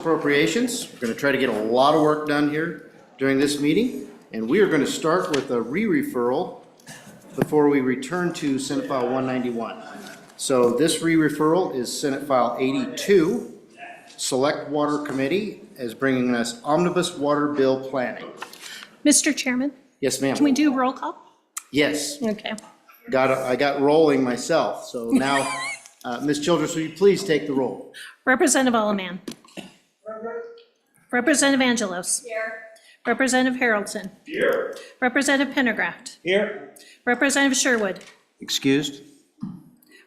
Appropriations. We're going to try to get a lot of work done here during this meeting, and we are going to start with a re-referral before we return to Senate File 191. So this re-referral is Senate File 82. Select Water Committee is bringing us Omnibus Water Bill Planning. Mr. Chairman? Yes, ma'am. Can we do roll call? Yes. Okay. I got rolling myself. So now, Ms. Childress, will you please take the roll? Representative Alleman. Representative Angelos. Here. Representative Haroldson. Here. Representative Pendergraft. Here. Representative Sherwood. Excused?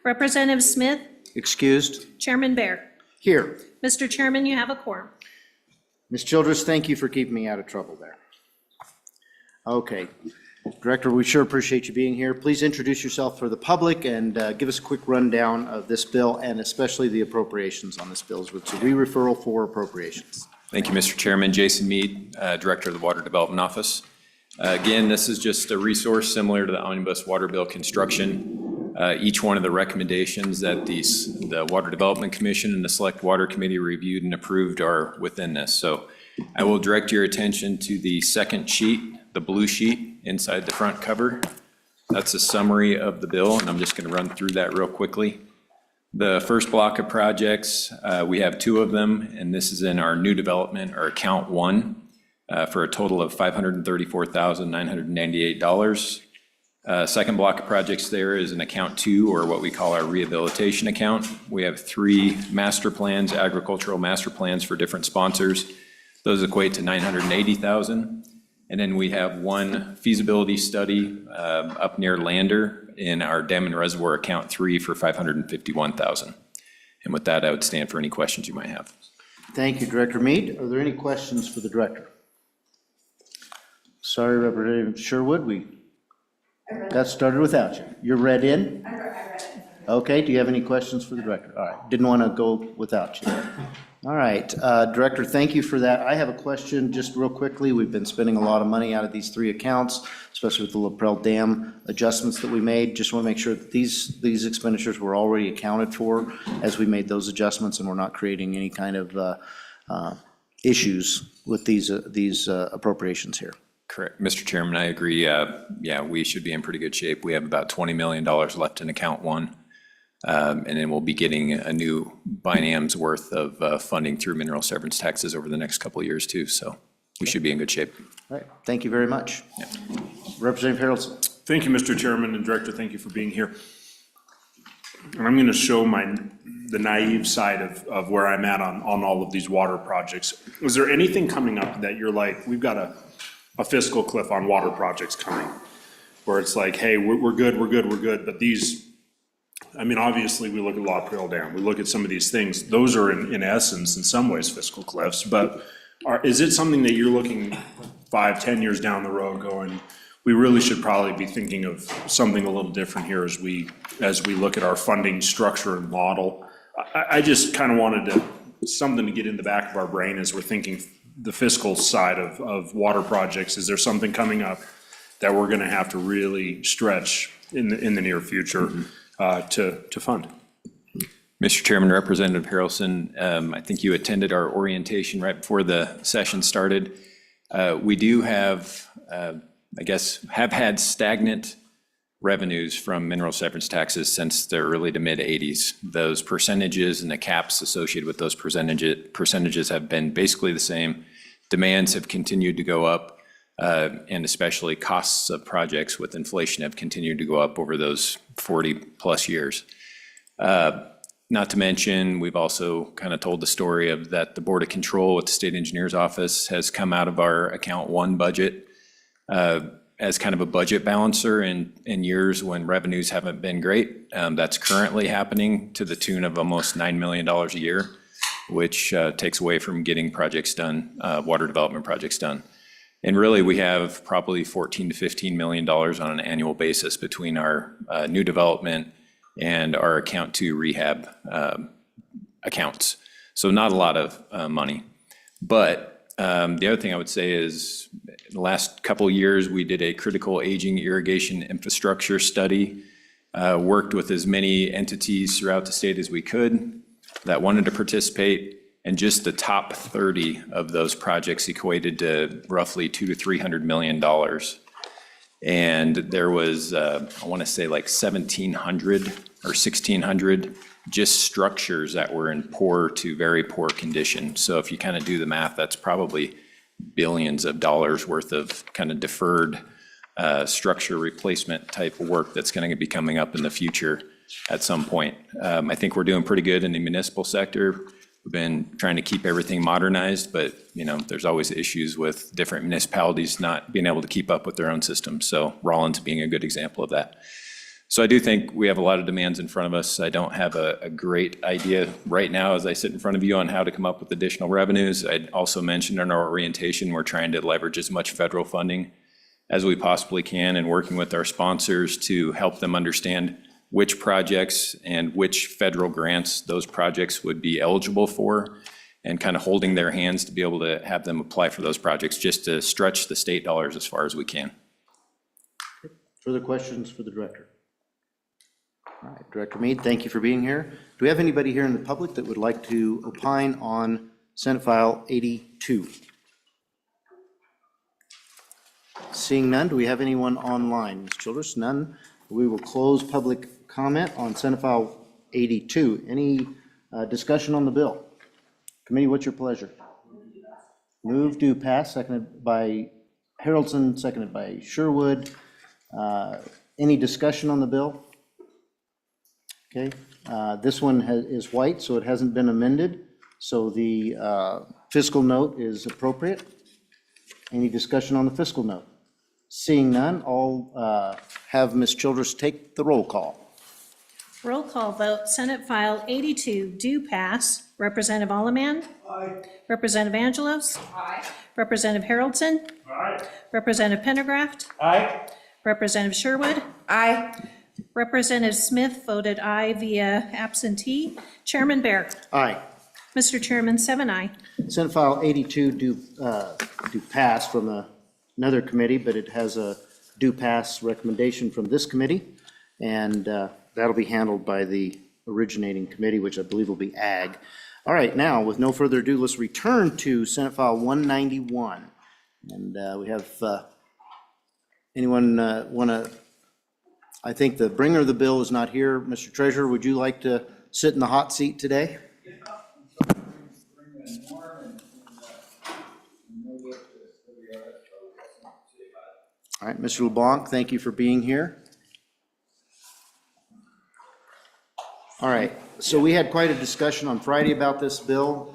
Representative Smith. Excused? Chairman Bear. Here. Mr. Chairman, you have a quorum. Ms. Childress, thank you for keeping me out of trouble there. Okay. Director, we sure appreciate you being here. Please introduce yourself for the public and give us a quick rundown of this bill and especially the appropriations on this bill. It's a re-referral for appropriations. Thank you, Mr. Chairman. Jason Mead, Director of the Water Development Office. Again, this is just a resource similar to the Omnibus Water Bill construction. Each one of the recommendations that the Water Development Commission and the Select Water Committee reviewed and approved are within this. So I will direct your attention to the second sheet, the blue sheet inside the front cover. That's a summary of the bill, and I'm just going to run through that real quickly. The first block of projects, we have two of them, and this is in our new development, or account one, for a total of $534,998. Second block of projects there is an account two, or what we call our rehabilitation account. We have three master plans, agricultural master plans for different sponsors. Those equate to $980,000. And then we have one feasibility study up near Lander in our dam and reservoir account three for $551,000. And with that, I would stand for any questions you might have. Thank you, Director Mead. Are there any questions for the director? Sorry, Representative Sherwood, we got started without you. You're read in? I read it. Okay, do you have any questions for the director? All right, didn't want to go without you. All right, Director, thank you for that. I have a question just real quickly. We've been spending a lot of money out of these three accounts, especially with the LaPrelle Dam adjustments that we made. Just want to make sure that these expenditures were already accounted for as we made those adjustments, and we're not creating any kind of issues with these appropriations here. Correct. Mr. Chairman, I agree. Yeah, we should be in pretty good shape. We have about $20 million left in account one. And then we'll be getting a new binam's worth of funding through mineral severance taxes over the next couple of years too. So we should be in good shape. All right, thank you very much. Yeah. Representative Haroldson. Thank you, Mr. Chairman and Director. Thank you for being here. And I'm going to show the naive side of where I'm at on all of these water projects. Is there anything coming up that you're like, we've got a fiscal cliff on water projects coming, where it's like, hey, we're good, but these, I mean, obviously, we look at LaPrelle Dam, we look at some of these things, those are in essence, in some ways, fiscal cliffs, but is it something that you're looking 5-10 years down the road going, we really should probably be thinking of something a little different here as we look at our funding structure and model? I just kind of wanted something to get in the back of our brain as we're thinking the fiscal side of water projects. Is there something coming up that we're gonna have to really stretch in the near future to fund? Mr. Chairman, Representative Harrelson, I think you attended our orientation right before the session started. We do have, I guess, have had stagnant revenues from mineral severance taxes since the early to mid 80s. Those percentages and the caps associated with those percentages have been basically the same. Demands have continued to go up, and especially costs of projects with inflation have continued to go up over those 40 plus years. Not to mention, we've also kind of told the story of that the Board of Control with the State Engineer's Office has come out of our account one budget as kind of a budget balancer in years when revenues haven't been great. That's currently happening to the tune of almost $9 million a year, which takes away from getting projects done, water development projects done. And really, we have probably $14 to $15 million on an annual basis between our new development and our account two rehab accounts. So not a lot of money. But the other thing I would say is in the last couple of years, we did a critical aging irrigation infrastructure study, worked with as many entities throughout the state as we could that wanted to participate. And just the top 30 of those projects equated to roughly $200 to $300 million. And there was, I want to say like 1,700 or 1,600 just structures that were in poor to very poor condition. So if you kind of do the math, that's probably billions of dollars worth of kind of deferred structure replacement type of work that's going to be coming up in the future at some point. I think we're doing pretty good in the municipal sector. We've been trying to keep everything modernized, but there's always issues with different municipalities not being able to keep up with their own systems. So Rollins being a good example of that. So I do think we have a lot of demands in front of us. I don't have a great idea right now as I sit in front of you on how to come up with additional revenues. I'd also mentioned in our orientation, we're trying to leverage as much federal funding as we possibly can and working with our sponsors to help them understand which projects and which federal grants those projects would be eligible for, and kind of holding their hands to be able to have them apply for those projects, just to stretch the state dollars as far as we can. Further questions for the director? All right, Director Mead, thank you for being here. Do we have anybody here in the public that would like to opine on Senate File 82? Seeing none, do we have anyone online? Ms. Childress, none. We will close public comment on Senate File 82. Any discussion on the bill? Committee, what's your pleasure? Move to pass, seconded by Haroldson, seconded by Sherwood. Any discussion on the bill? Okay, this one is white, so it hasn't been amended. So the fiscal note is appropriate. Any discussion on the fiscal note? Seeing none, I'll have Ms. Childress take the roll call. Roll call vote, Senate File 82 do pass. Representative Alleman? Aye. Representative Angelos? Aye. Representative Haroldson? Aye. Representative Pendergraft? Aye. Representative Sherwood? Aye. Representative Smith voted aye via absentee. Chairman Bear? Aye. Mr. Chairman, 7 aye. Senate File 82 do pass from another committee, but it has a do pass recommendation from this committee, and that'll be handled by the originating committee, which I believe will be Ag. All right, now, with no further ado, let's return to Senate File 191. And we have, anyone want to, I think the bringer of the bill is not here. Mr. Treasurer, would you like to sit in the hot seat today? All right, Mr. LeBlanc, thank you for being here. All right, so we had quite a discussion on Friday about this bill.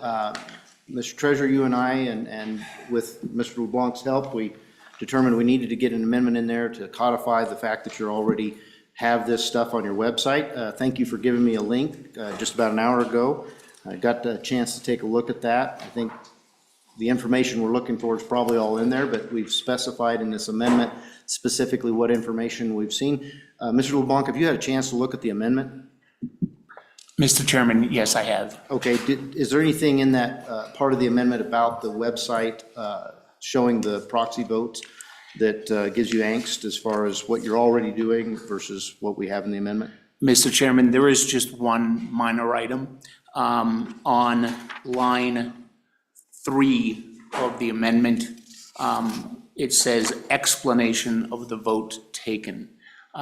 Mr. Treasurer, you and I, and with Mr. LeBlanc's help, we determined we needed to get an amendment in there to codify the fact that you already have this stuff on your website. Thank you for giving me a link just about an hour ago. I got a chance to take a look at that. I think the information we're looking for is probably all in there, but we've specified in this amendment specifically what information we've seen. Mr. LeBlanc, have you had a chance to look at the amendment? Mr. Chairman, yes, I have. Okay, is there anything in that part of the amendment about the website showing the proxy votes that gives you angst as far as what you're already doing versus what we have in the amendment? Mr. Chairman, there is just one minor item. On line 3 of the amendment, it says explanation of the vote taken.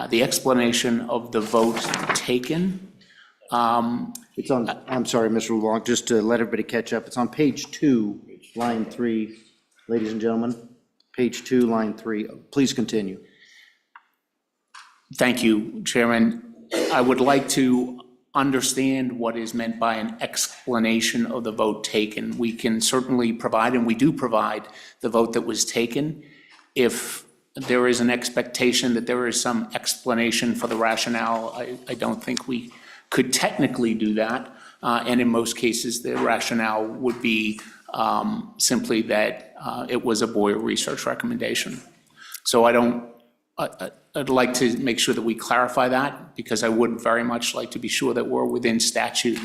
The explanation of the vote taken. It's on, I'm sorry, Mr. LeBlanc, just to let everybody catch up, it's on page 2, line 3, ladies and gentlemen, page 2, line 3. Please continue. Thank you, Chairman. I would like to understand what is meant by an explanation of the vote taken. We can certainly provide, and we do provide, the vote that was taken. If there is an expectation that there is some explanation for the rationale, I don't think we could technically do that. And in most cases, the rationale would be simply that it was a Boyer research recommendation. So I'd like to make sure that we clarify that, because I would very much like to be sure that we're within statute.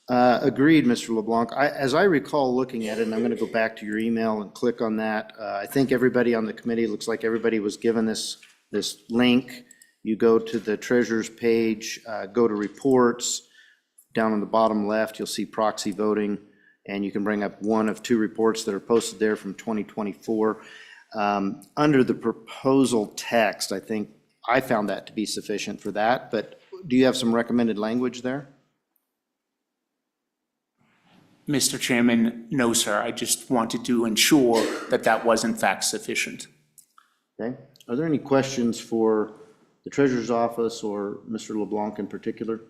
Agreed, Mr. LeBlanc. As I recall looking at it, and I'm going to go back to your email and click on that, I think everybody on the committee, looks like everybody was given this link. You go to the treasurer's page, go to reports, down on the bottom left, you'll see proxy voting, and you can bring up one of two reports that are posted there from 2024. Under the proposal text, I think I found that to be sufficient for that, but do you have some recommended language there? Mr. Chairman, no, sir. I just wanted to ensure that that was in fact sufficient. Okay. Are there any questions for the Treasurer's Office or Mr. LeBlanc in particular?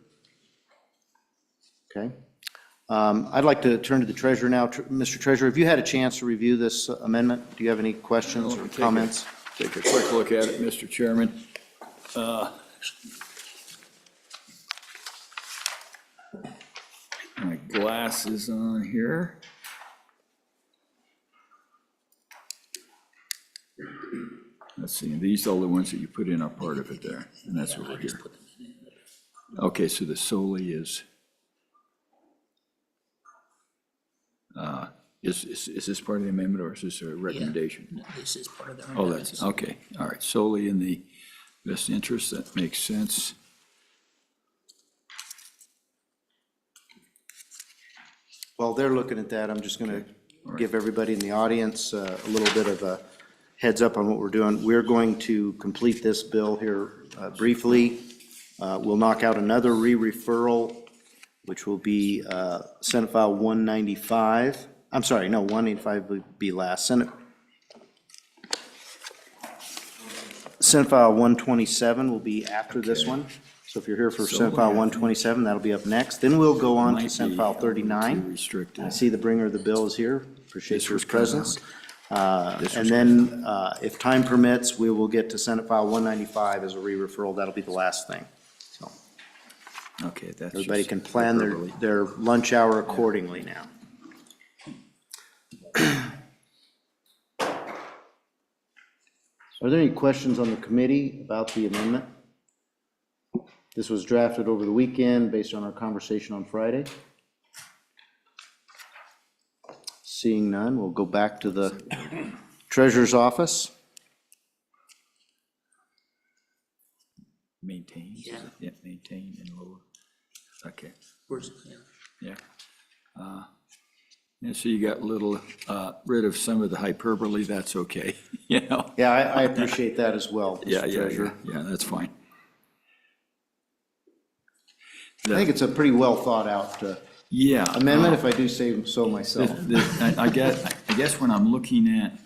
Okay. I'd like to turn to the Treasurer now. Mr. Treasurer, have you had a chance to review this amendment? Do you have any questions or comments? Take a quick look at it, Mr. Chairman. My glasses on here. Let's see, these are the ones that you put in are part of it there, and that's over here. Okay, so the solely is this part of the amendment, or is this a recommendation? No, this is part of the. Oh, that's, okay, all right, solely in the best interest, that makes sense. While they're looking at that, I'm just going to give everybody in the audience a little bit of a heads up on what we're doing. We're going to complete this bill here briefly. We'll knock out another re-referral, which will be Senate File 195. I'm sorry, no, 185 would be last. Senate File 127 will be after this one. So if you're here for Senate File 127, that'll be up next. Then we'll go on to Senate File 39. Restricted. I see the bringer of the bill is here. Appreciate This your was cut presence. This And was then, if time permits, we will get to Senate File 195 as a re-referral. That'll be the last thing. So Okay, that's. everybody just can plan hyperbole. their lunch hour accordingly now. Are there any questions on the committee about the amendment? This was drafted over the weekend based on our conversation on Friday. Seeing none, we'll go back to the Treasurer's Office. Maintain, is it? Yeah. Yeah, maintain and lower. Okay, Where's, yeah. yeah. And so you got a little, rid of some of the hyperbole, that's okay, you know? Yeah, I appreciate that as well, Yeah, Mr. yeah, Treasurer. yeah, that's fine. I think it's a pretty well thought out Yeah. amendment, if I do say so myself. I guess when I'm looking at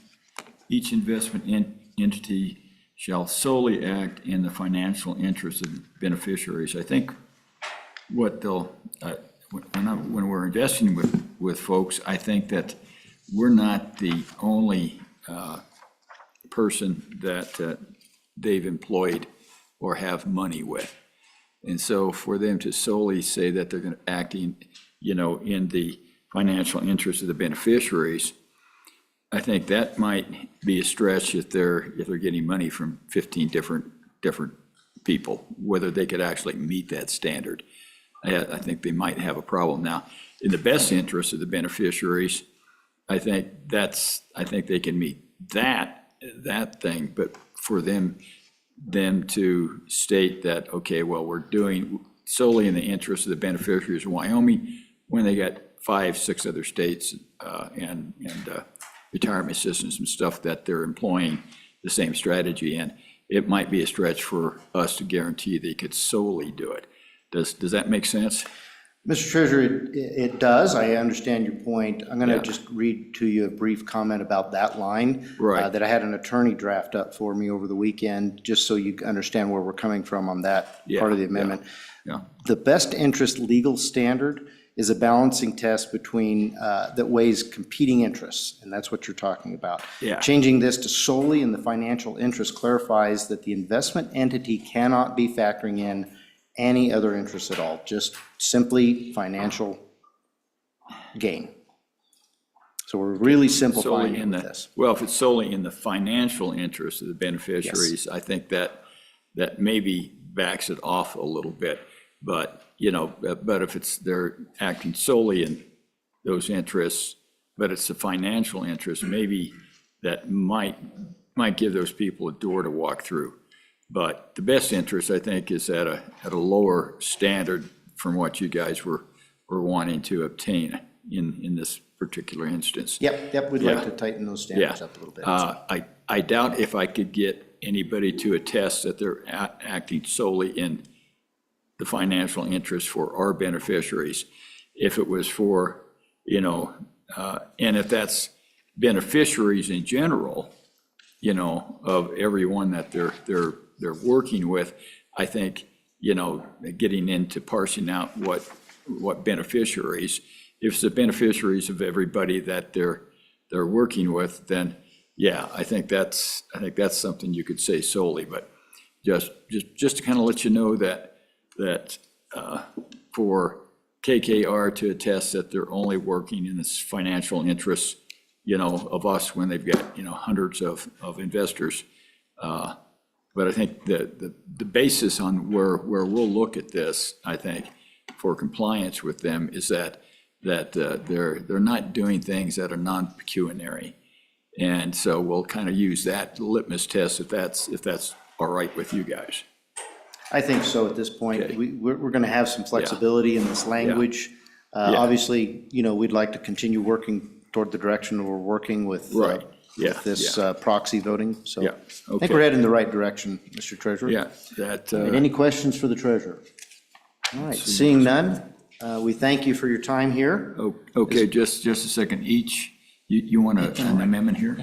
each investment entity shall solely act in the financial interest of the beneficiaries, I think what they'll, when we're investing with folks, I think that we're not the only person that they've employed or have money with. And so for them to solely say that they're going to acting, you know, in the financial interest of the beneficiaries, I think that might be a stretch if they're getting money from 15 different people, whether they could actually meet that standard. I think they might have a problem. Now, in the best interest of the beneficiaries, I think they can meet that thing, but for them to state that, okay, well, we're doing solely in the interest of the beneficiaries of Wyoming, when they got 5, 6 other states and retirement systems and stuff that they're employing the same strategy in, it might be a stretch for us to guarantee they could solely do it. Does that make sense? Mr. Treasurer, it does. I understand your point. I'm going to Yeah. just read to you a brief comment about that line. Right. That I had an attorney draft up for me over the weekend, just so you understand where we're coming from on that Yeah, part of the amendment. Yeah, The best interest legal standard is a balancing test between, that weighs competing interests, and that's what you're talking about. Yeah. Changing this to solely in the financial interest clarifies that the investment entity cannot be factoring in any other interest at all, just simply financial gain. So we're really simplifying solely it in with the, this. well, if it's solely in the financial interest of the beneficiaries, I think that maybe backs it off a little bit. But, you know, but if they're acting solely in those interests, but it's a financial interest, maybe that might give those people a door to walk through. But the best interest, I think, is at a lower standard from what you guys were we're wanting to obtain in this particular instance. Yep, we'd like Yeah. to tighten those Yeah. standards up a little bit. I doubt if I could get anybody to attest that they're acting solely in the financial interest for our beneficiaries. If it was for, and if that's beneficiaries in general, of everyone that they're working with, I think, getting into parsing out what beneficiaries, if it's the beneficiaries of everybody that they're working with, then yeah, I think that's something you could say solely, but just to kind of let you know that for KKR to attest that they're only working in this financial interests, of us when they've got, hundreds of investors. But I think the basis on where we'll look at this, I think, for compliance with them is that they're not doing things that are non-pecuniary. And so we'll kind of use that litmus test if that's all right with you guys. I think so at this point. Okay. We're going to have some flexibility in this language. Yeah. Obviously, we'd like to continue working toward the direction we're working with. Right. Yeah, With this yeah. Proxy voting, so. Yeah, I think okay. we're heading in the right direction, Mr. Treasurer. Yeah, that, All right, any questions for the treasurer? All right, seeing none, we thank you for your time here. okay, just a second. You want an amendment here?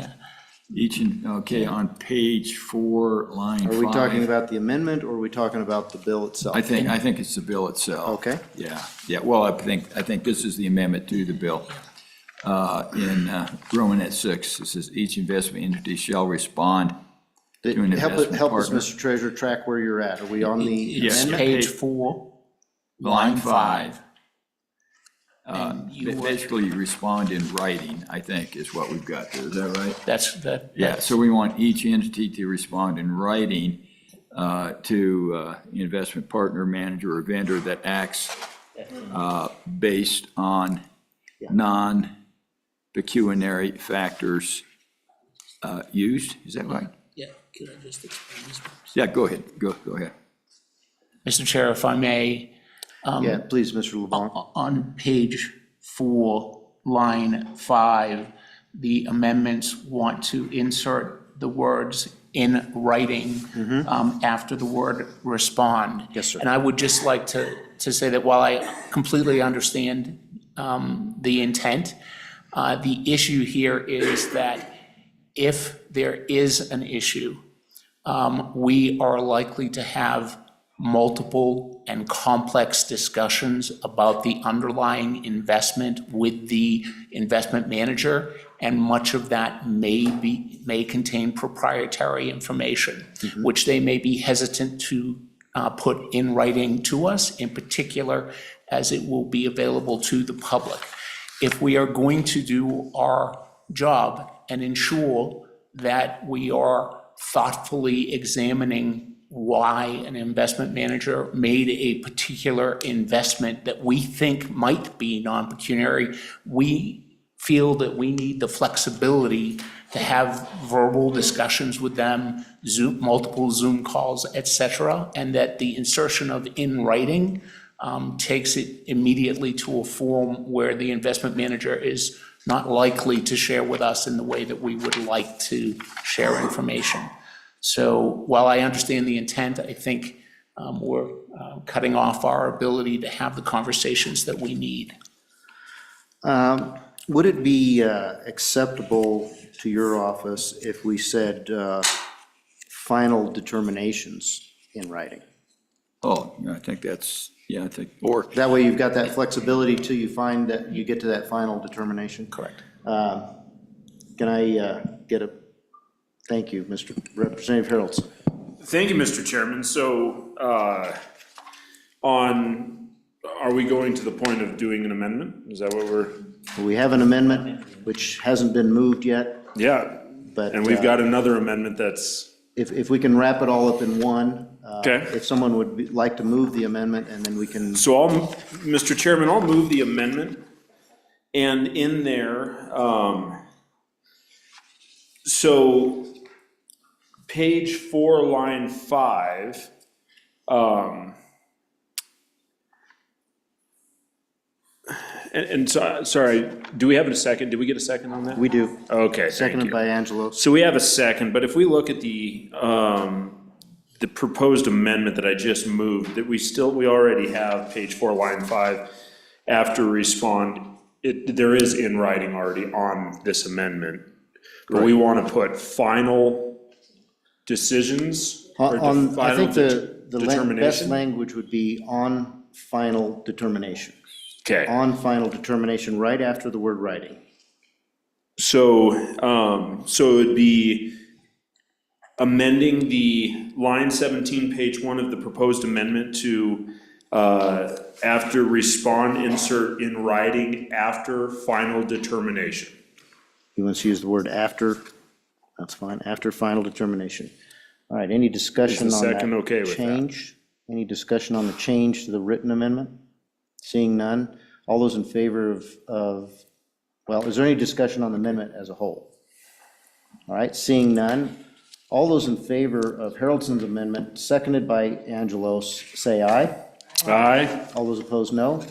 Okay, on page 4, line 5. Are we talking about the amendment, or are we talking about the bill itself? I think it's the bill itself. Okay. Yeah, well, I think this is the amendment to the bill. In Romanet 6, it says each investment entity shall respond to an investment Help us, partner. Mr. Treasurer, track where you're at. Are we on the Yes. amendment? Page 4, Line 5. And you would- Basically, you respond in writing, I think, is what we've got there. Is that right? that. Yeah, so we want each entity to respond in writing to investment partner, manager, or vendor that acts based on non-pecuniary factors used. Is that right? Yeah, could I just explain this? Yeah, go ahead. Go ahead. Mr. Chair, if I may, Yeah, please, Mr. LeBlanc. on page 4, line 5, the amendments want to insert the words "in writing" after the word "respond." Yes, sir. And I would just like to say that while I completely understand the intent, the issue here is that if there is an issue, we are likely to have multiple and complex discussions about the underlying investment with the investment manager, and much of that may contain proprietary information, which they may be hesitant to put in writing to us, in particular, as it will be available to the public. If we are going to do our job and ensure that we are thoughtfully examining why an investment manager made a particular investment that we think might be non-pecuniary, we feel that we need the flexibility to have verbal discussions with them, multiple Zoom calls, et cetera, and that the insertion of in writing takes it immediately to a form where the investment manager is not likely to share with us in the way that we would like to share information. So while I understand the intent, I think we're cutting off our ability to have the conversations that we need. Would it be acceptable to your office if we said final determinations in writing? Oh, yeah, I think that's, or, That way you've got that flexibility till you find that you get to that final determination? Correct. Can I get a, thank you, Mr. Representative Haroldson. Thank you, Mr. Chairman. So, are we going to the point of doing an amendment? Is that what we're? We have an amendment which hasn't been moved yet, Yeah, but. and we've got another amendment that's, If we can wrap it all up in one. Okay. If someone would like to move the amendment, and then we can. so Mr. Chairman, I'll move the amendment. And in there, so page 4, line 5, And so, sorry, do we have a second? Did we get a second on that? We do. Okay, thank Seconded you. by Angelo. So we have a second, but if we look at the proposed amendment that I just moved, that we already have page 4, line 5, after respond, there is in writing already on this amendment. But we want to put final decisions or the On, I final think the best determination. language would be on final determination. Okay, On final determination, right after the word writing. so it would be amending the line 17, page 1 of the proposed amendment to, after respond, insert in writing after final determination. He wants to use the word after, that's fine, after final determination. All right, any discussion Is the on second okay that with that? change? Any discussion on the change to the written amendment? Seeing none, all those in favor well, is there any discussion on the amendment as a whole? All right, seeing none, all those in favor of Haraldson's amendment, seconded by Angelos, say aye. Aye. All those opposed, no.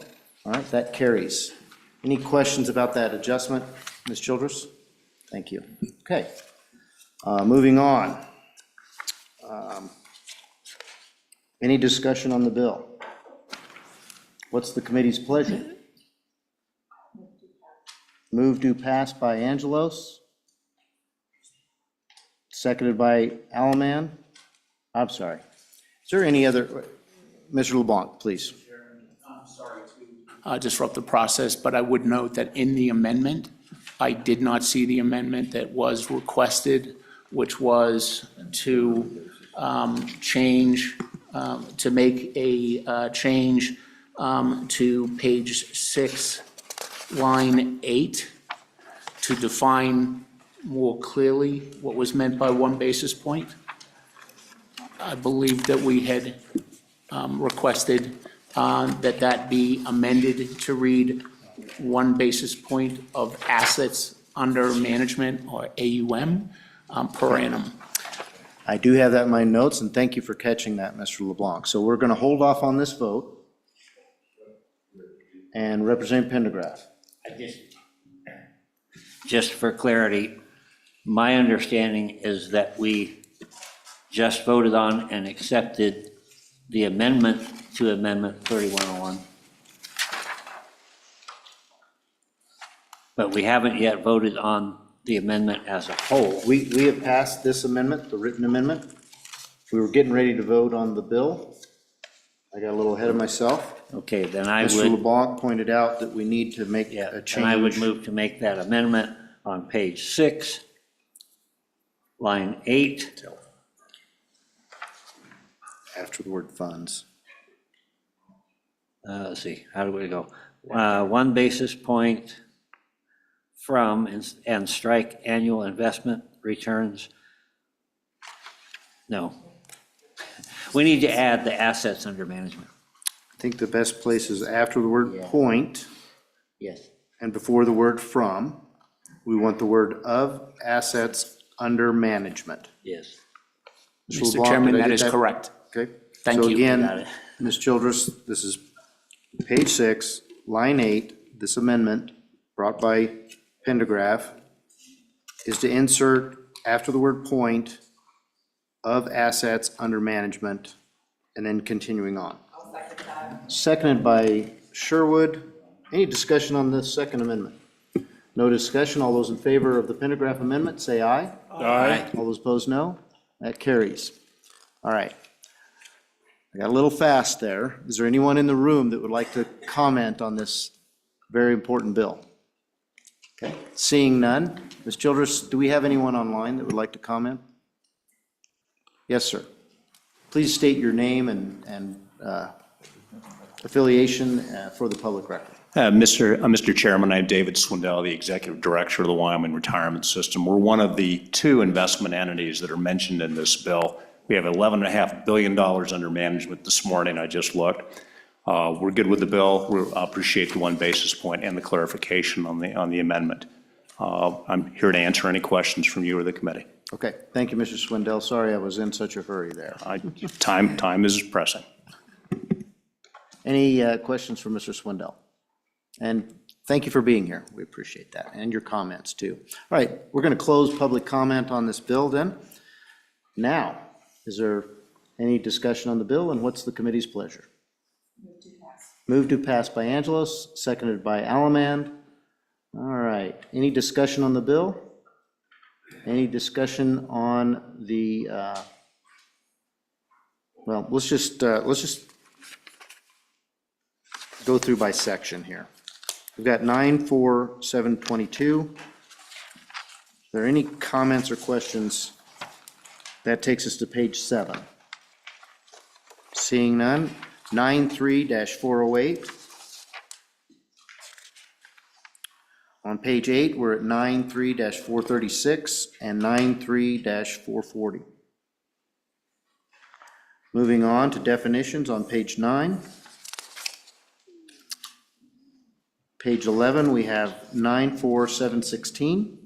All right, that carries. Any questions about that adjustment, Ms. Childress? Thank you. Okay, moving on. Any discussion on the bill? What's the committee's pleasure? Move to pass by Angelos. Seconded by Alaman. I'm sorry. Is there any other, Mr. LeBlanc, please. Disrupt the process, but I would note that in the amendment, I did not see the amendment that was requested, which was to change, to make a change to page 6, line 8, to define more clearly what was meant by 1 basis point. I believe that we had requested that be amended to read 1 basis point of assets under management, or AUM, per annum. I do have that in my notes, and thank you for catching that, Mr. LeBlanc. So we're going to hold off on this vote. And Representative Pendergraft. Just for clarity, my understanding is that we just voted on and accepted the amendment to Amendment 3101. But we haven't yet voted on the amendment as a whole. We have passed this amendment, the written amendment. We were getting ready to vote on the bill. I got a little ahead of myself. Okay, then I Mr. would, LeBlanc pointed out that we need to make yeah, a and I would change. move to make that amendment on page 6, line 8, After the word funds. let's see, how do we go? 1 basis point from and strike annual investment returns. No. We need to add the assets under management. I think the best place is after the word point Yes. and before the word from. We want the word of assets under management. Yes. Mr. Mr. LeBlanc, Chairman, did I that get is correct. Okay. Thank So you. again, Got it. Ms. Childress, this is page 6, line 8, this amendment brought by Pendergraph is to insert after the word point of assets under management and then continuing on. I'll second that. Seconded by Sherwood. Any discussion on this second amendment? No discussion. All those in favor of the Pendergraph amendment, say aye. Aye. All those opposed, no. That carries. All right. I got a little fast there. Is there anyone in the room that would like to comment on this very important bill? Okay, seeing none. Ms. Childress, do we have anyone online that would like to comment? Yes, sir. Please state your name and affiliation for the public record. Mr. Chairman, I'm David Swindell, the Executive Director of the Wyoming Retirement System. We're one of the 2 investment entities that are mentioned in this bill. We have $11.5 billion under management this morning, I just looked. We're good with the bill. We appreciate the 1 basis point and the clarification on the amendment. I'm here to answer any questions from you or the committee. Okay, thank you, Mr. Swindell. Sorry I was in such a hurry there. Time is pressing. Any questions for Mr. Swindell? And Thank you for being here. We appreciate that, and your comments too. All right, we're going to close public comment on this bill then. Now, is there any discussion on the bill, and what's the committee's pleasure? Move to pass by Angelos, seconded by Allemand. All right, any discussion on the bill? Any discussion on the, well, let's just go through by section here. We've got 94722. Are there any comments or questions? That takes us to page 7. Seeing none, 93-408. On page 8, we're at 93-436 and 93-440. Moving on to definitions on page 9. Page 11, we have 94716.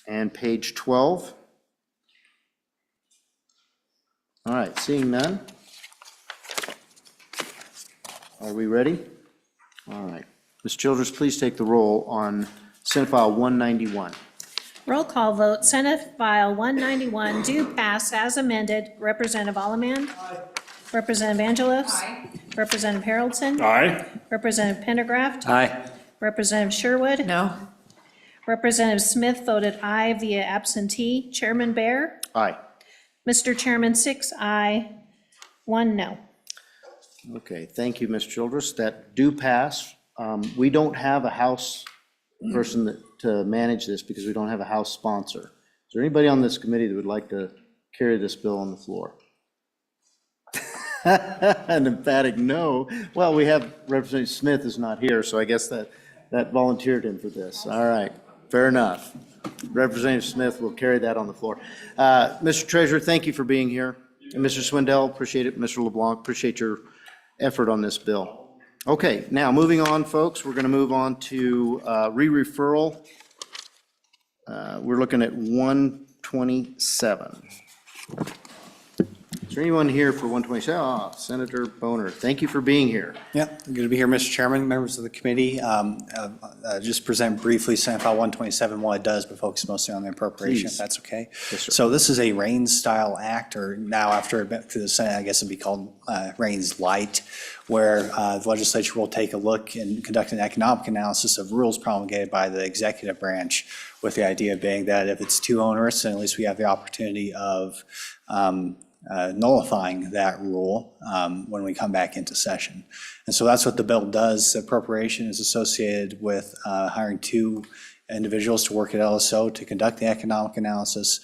And page 12. All right, seeing none. Are we ready? All right. Ms. Childress, please take the roll on Senate File 191. Roll call vote, Senate File 191 do pass as amended. Representative Allemand? Representative Angelos? Representative Haroldson? Aye. Representative Pendergraft? Aye. Representative Sherwood? No. Representative Smith voted aye via absentee. Chairman Bear? Aye. Mr. Chairman, 6 aye, 1 no. Okay, thank you, Ms. Childress. That do pass. We don't have a House person to manage this because we don't have a House sponsor. Is there anybody on this committee that would like to carry this bill on the floor? An emphatic no. Well, we have Representative Smith is not here, so I guess that volunteered him for this. All right, fair enough. Representative Smith will carry that on the floor. Mr. Treasurer, thank you for being here. And Mr. Swindell, appreciate it. Mr. LeBlanc, appreciate your effort on this bill. Okay, now moving on, folks, we're going to move on to re-referral. We're looking at 127. Is there anyone here for 127? Ah, Senator Boner, thank you for being here. Yep, good to be here, Mr. Chairman, members of the committee. Just present briefly Senate File 127, what it does, but focus mostly on the appropriation, if Please. that's okay. Yes, sir. So this is a Reins-style act, or now after it went through the Senate, I guess it'd be called Reins Light, where the legislature will take a look and conduct an economic analysis of rules promulgated by the executive branch, with the idea being that if it's too onerous, then at least we have the opportunity of nullifying that rule when we come back into session. And so that's what the bill does. The appropriation is associated with hiring 2 individuals to work at LSO to conduct the economic analysis,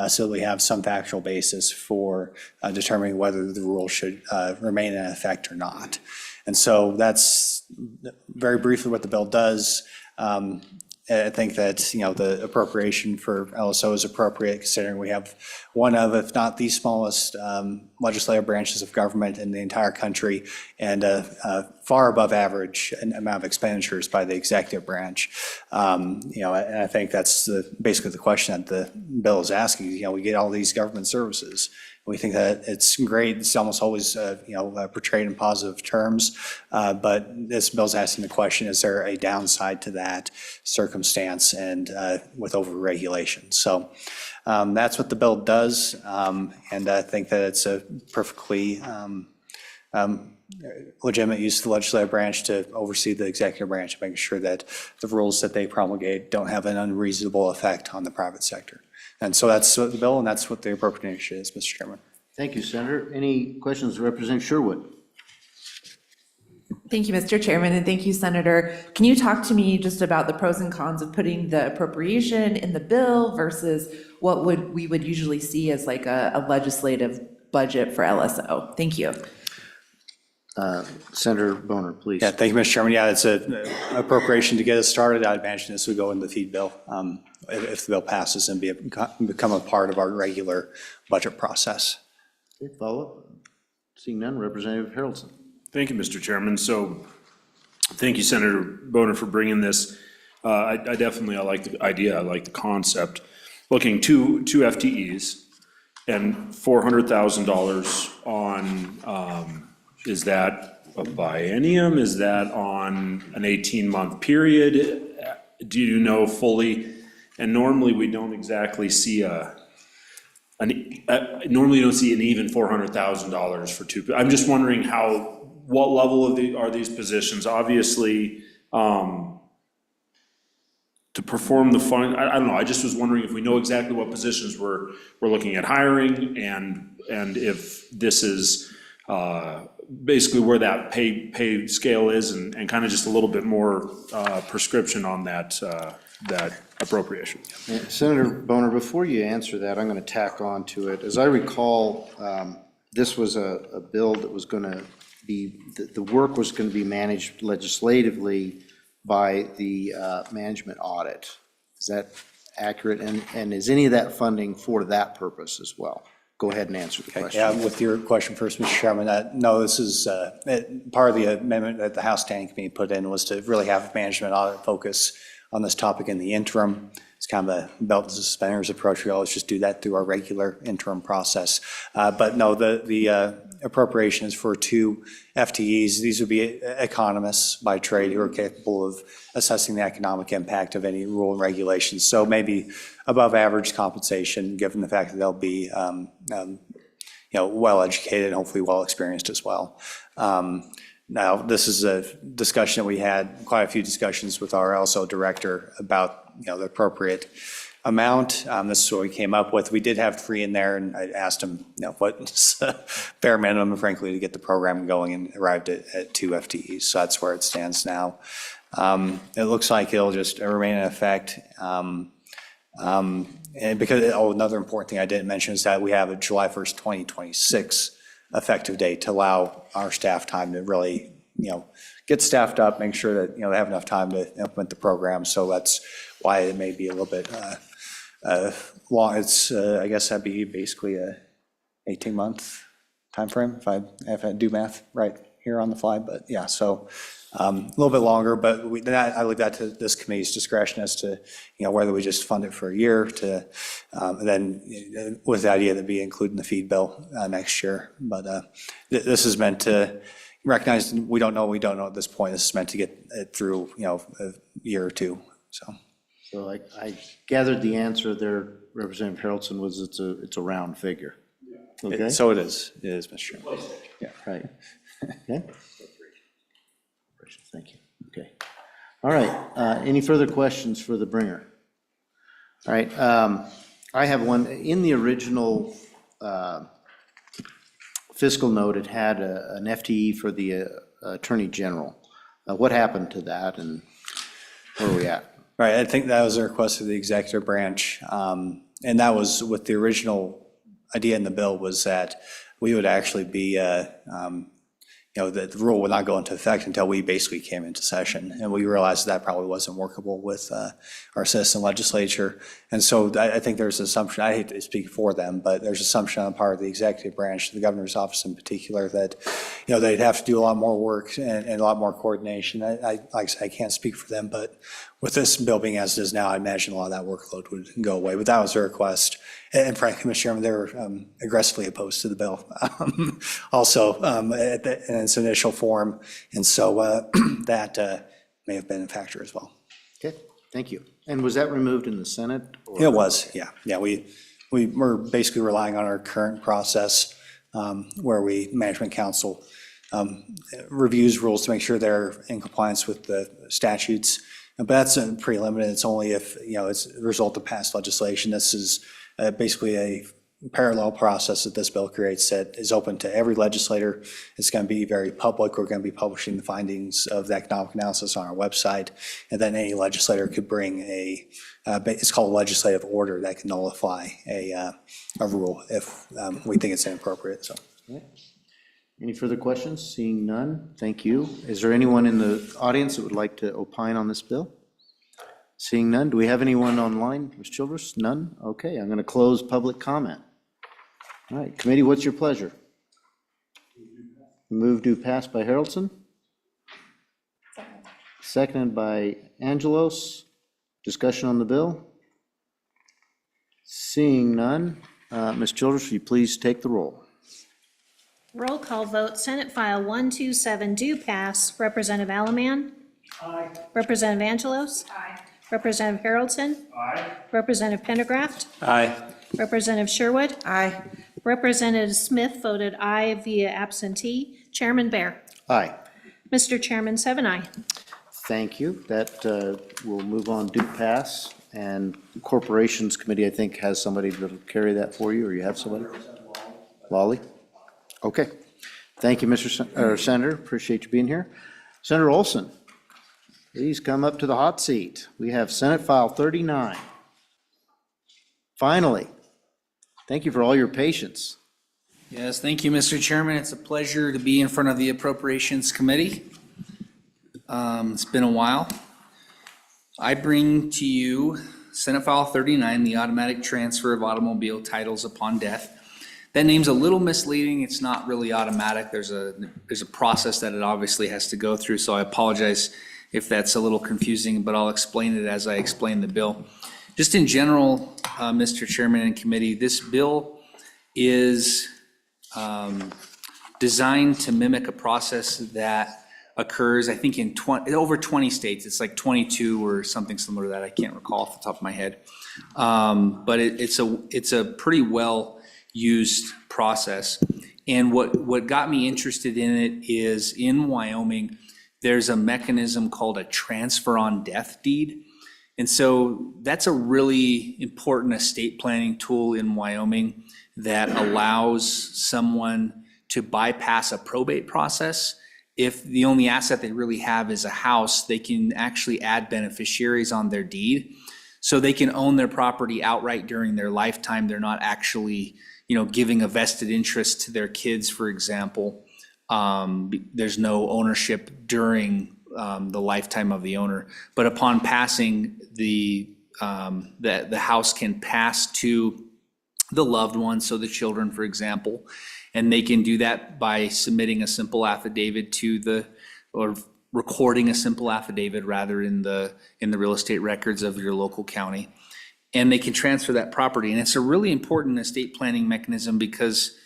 so that we have some factual basis for determining whether the rule should remain in effect or not. And so that's very briefly what the bill does. I think that, you know, the appropriation for LSO is appropriate, considering we have one of, if not the smallest legislative branches of government in the entire country, and far above average amount of expenditures by the executive branch. You know, and I think that's basically the question that the bill is asking. You know, we get all these government services. We think that it's great. It's almost always, you know, portrayed in positive terms. But this bill's asking the question, is there a downside to that circumstance and with overregulation? So that's what the bill does. And I think that it's a perfectly legitimate use of the legislative branch to oversee the executive branch, making sure that the rules that they promulgate don't have an unreasonable effect on the private sector. And so that's what the bill, and that's what the appropriation is, Mr. Chairman. Thank you, Senator. Any questions, Representative Sherwood? Thank you, Mr. Chairman, and thank you, Senator. Can you talk to me just about the pros and cons of putting the appropriation in the bill versus what we would usually see as like a legislative budget for LSO? Thank you. Senator Boner, please. Yeah, thank you, Mr. Chairman. Yeah, it's an appropriation to get us started. I'd imagine this would go in the feed bill if the bill passes and become a part of our regular budget process. Okay, follow-up? Seeing none, Representative Haroldson. Thank you, Mr. Chairman. So, thank you, Senator Boner, for bringing this. I definitely, I like the idea, I like the concept. Looking two FTEs, And $400,000 on, is that a biennium? Is that on an 18-month period? Do you know fully? And normally we don't exactly see normally you don't see an even $400,000 for two. I'm just wondering what level are these positions? Obviously, to perform the fun, I don't know, I just was wondering if we know exactly what positions we're looking at hiring, and if this is basically where that pay scale is, and kind of just a little bit more prescription on that appropriation. Senator Boner, before you answer that, I'm going to tack on to it. As I recall, this was a bill that was going to be, the work was going to be managed legislatively by the management audit. Is that accurate? And is any of that funding for that purpose as well? Go ahead and answer the question. Yeah, with your question first, Mr. Chairman, no, this is part of the amendment that the House Standing Committee put in was to really have management audit focus on this topic in the interim. It's kind of a belt and suspenders approach. We always just do that through our regular interim process. But no, the appropriations for 2 FTEs, these would be economists by trade who are capable of assessing the economic impact of any rule and regulations. So maybe above average compensation, given the fact that they'll be well educated and hopefully well experienced as well. Now, this is a discussion that we had, quite a few discussions with our LSO director about the appropriate amount. This is what we came up with. We did have 3 in there, and I asked him, what's bare minimum, frankly, to get the program going, and arrived at 2 FTEs. So that's where it stands now. It looks like it'll just remain in effect. And because, another important thing I didn't mention is that we have a July 1st, 2026 effective date to allow our staff time to really, get staffed up, make sure that, they have enough time to implement the program. So that's why it may be a little bit long. It's, I guess that'd be basically a 18-month timeframe if I do math right here on the fly. But yeah, so a little bit longer, but I leave that to this committee's discretion as to, whether we just fund it for a year to, then with the idea that be included in the feed bill next year. But this is meant to recognize we don't know at this point. This is meant to get it through, a year or two, so. So I gathered the answer there, Representative Harrelson, was it's a round figure. Okay? So it is, Mr. Chairman. Yeah, right. Okay. Thank you. Okay. All right. Any further questions for the bringer? All right. I have one. In the original fiscal note, it had an FTE for the Attorney General. What happened to that, and where are we at? Right, I think that was a request of the executive branch, and that was with the original idea in the bill was that we would actually be, that the rule would not go into effect until we basically came into session, and we realized that probably wasn't workable with our citizen legislature, and so I think there's an assumption. I hate to speak for them, but there's an assumption on the part of the executive branch, the governor's office in particular, that they'd have to do a lot more work and a lot more coordination. Like I said, I can't speak for them, but with this bill being as it is now, I imagine a lot of that workload would go away. But that was a request. And frankly, Mr. Chairman, they were aggressively opposed to the bill also in its initial form. And so that may have been a factor as well. Okay, thank you. And was that removed in the Senate? Or? It was, yeah. Yeah, we were basically relying on our current process where Management Council reviews rules to make sure they're in compliance with the statutes. But that's pretty limited. It's only if, it's a result of past legislation. This is basically a parallel process that this bill creates that is open to every legislator. It's going to be very public. We're going to be publishing the findings of the economic analysis on our website. And then any legislator could bring it's called a legislative order that can nullify a rule if we think it's inappropriate, so. Any further questions? Seeing none, thank you. Is there anyone in the audience that would like to opine on this bill? Seeing none, do we have anyone online? Ms. Childress? None? Okay, I'm going to close public comment. All right, committee, what's your pleasure? Move to pass by Harrelson? Seconded by Angelos. Discussion on the bill? Seeing none, Ms. Childers, will you please take the roll? Roll call vote, Senate File 127 do pass. Representative Alaman? Aye. Representative Angelos? Aye. Representative Haroldson? Aye. Representative Pendergraft? Aye. Representative Sherwood? Aye. Representative Smith voted aye via absentee. Chairman Bear? Aye. Mr. Chairman, 7 aye. Thank you. That will move on, do pass. And Corporations Committee, I think, has somebody that'll carry that for you, or you have somebody? Lolly? Okay. Thank you, Senator. Appreciate you being here. Senator Olson, please come up to the hot seat. We have Senate File 39. Finally. Thank you for all your patience. Yes, thank you, Mr. Chairman. It's a pleasure to be in front of the Appropriations Committee. It's been a while. I bring to you Senate File 39, the automatic transfer of automobile titles upon death. That name's a little misleading. It's not really automatic. There's a process that it obviously has to go through, so I apologize if that's a little confusing, but I'll explain it as I explain the bill. Just in general, Mr. Chairman and committee, this bill is designed to mimic a process that occurs, I think, in over 20 states. It's like 22 or something similar to that. I can't recall off the top of my head. But it's a pretty well-used process. And what got me interested in it is in Wyoming, there's a mechanism called a transfer on death deed. And so that's a really important estate planning tool in Wyoming that allows someone to bypass a probate process. If the only asset they really have is a house, they can actually add beneficiaries on their deed. So they can own their property outright during their lifetime. They're not actually, giving a vested interest to their kids, for example. There's no ownership during the lifetime of the owner. But upon passing, the house can pass to the loved ones, so the children, for example. And they can do that by submitting a simple affidavit or recording a simple affidavit rather in the real estate records of your local county. And they can transfer that property. And it's a really important estate planning mechanism because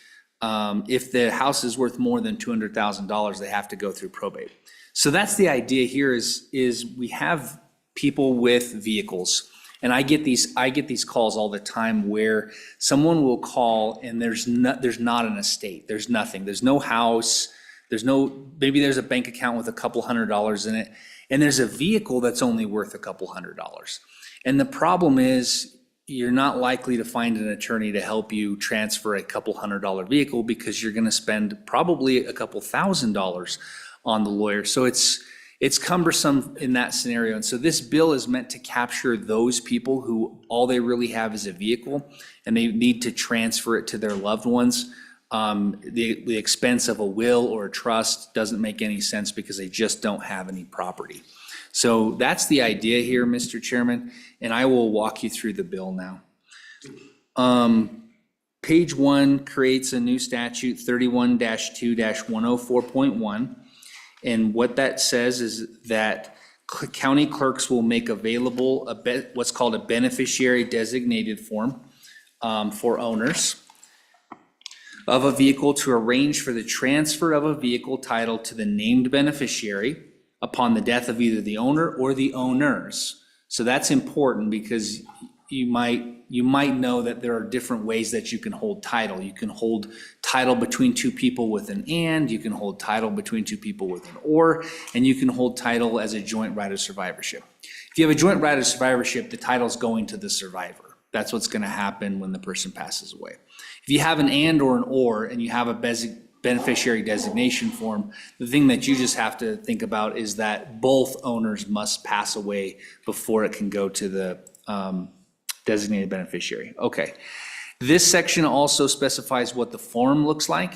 if the house is worth more than $200,000, they have to go through probate. So that's the idea here is we have people with vehicles. And I get these calls all the time where someone will call and there's not an estate. There's nothing. There's no house. Maybe there's a bank account with a couple $100s in it. And there's a vehicle that's only worth a couple $100s. And the problem is you're not likely to find an attorney to help you transfer a couple $100 vehicle because you're going to spend probably a couple $1,000s on the lawyer. So it's cumbersome in that scenario. And so this bill is meant to capture those people who all they really have is a vehicle and they need to transfer it to their loved ones. The expense of a will or a trust doesn't make any sense because they just don't have any property. So that's the idea here, Mr. Chairman, and I will walk you through the bill now. Page 1 creates a new statute, 31-2-104.1. And what that says is that county clerks will make available what's called a beneficiary designated form for owners of a vehicle to arrange for the transfer of a vehicle title to the named beneficiary upon the death of either the owner or the owners. So that's important because you might know that there are different ways that you can hold title. You can hold title between two people with an and, you can hold title between two people with an or, and you can hold title as a joint right of survivorship. If you have a joint right of survivorship, the title's going to the survivor. That's what's going to happen when the person passes away. If you have an and or an or, and you have a beneficiary designation form, the thing that you just have to think about is that both owners must pass away before it can go to the designated beneficiary. Okay. This section also specifies what the form looks like.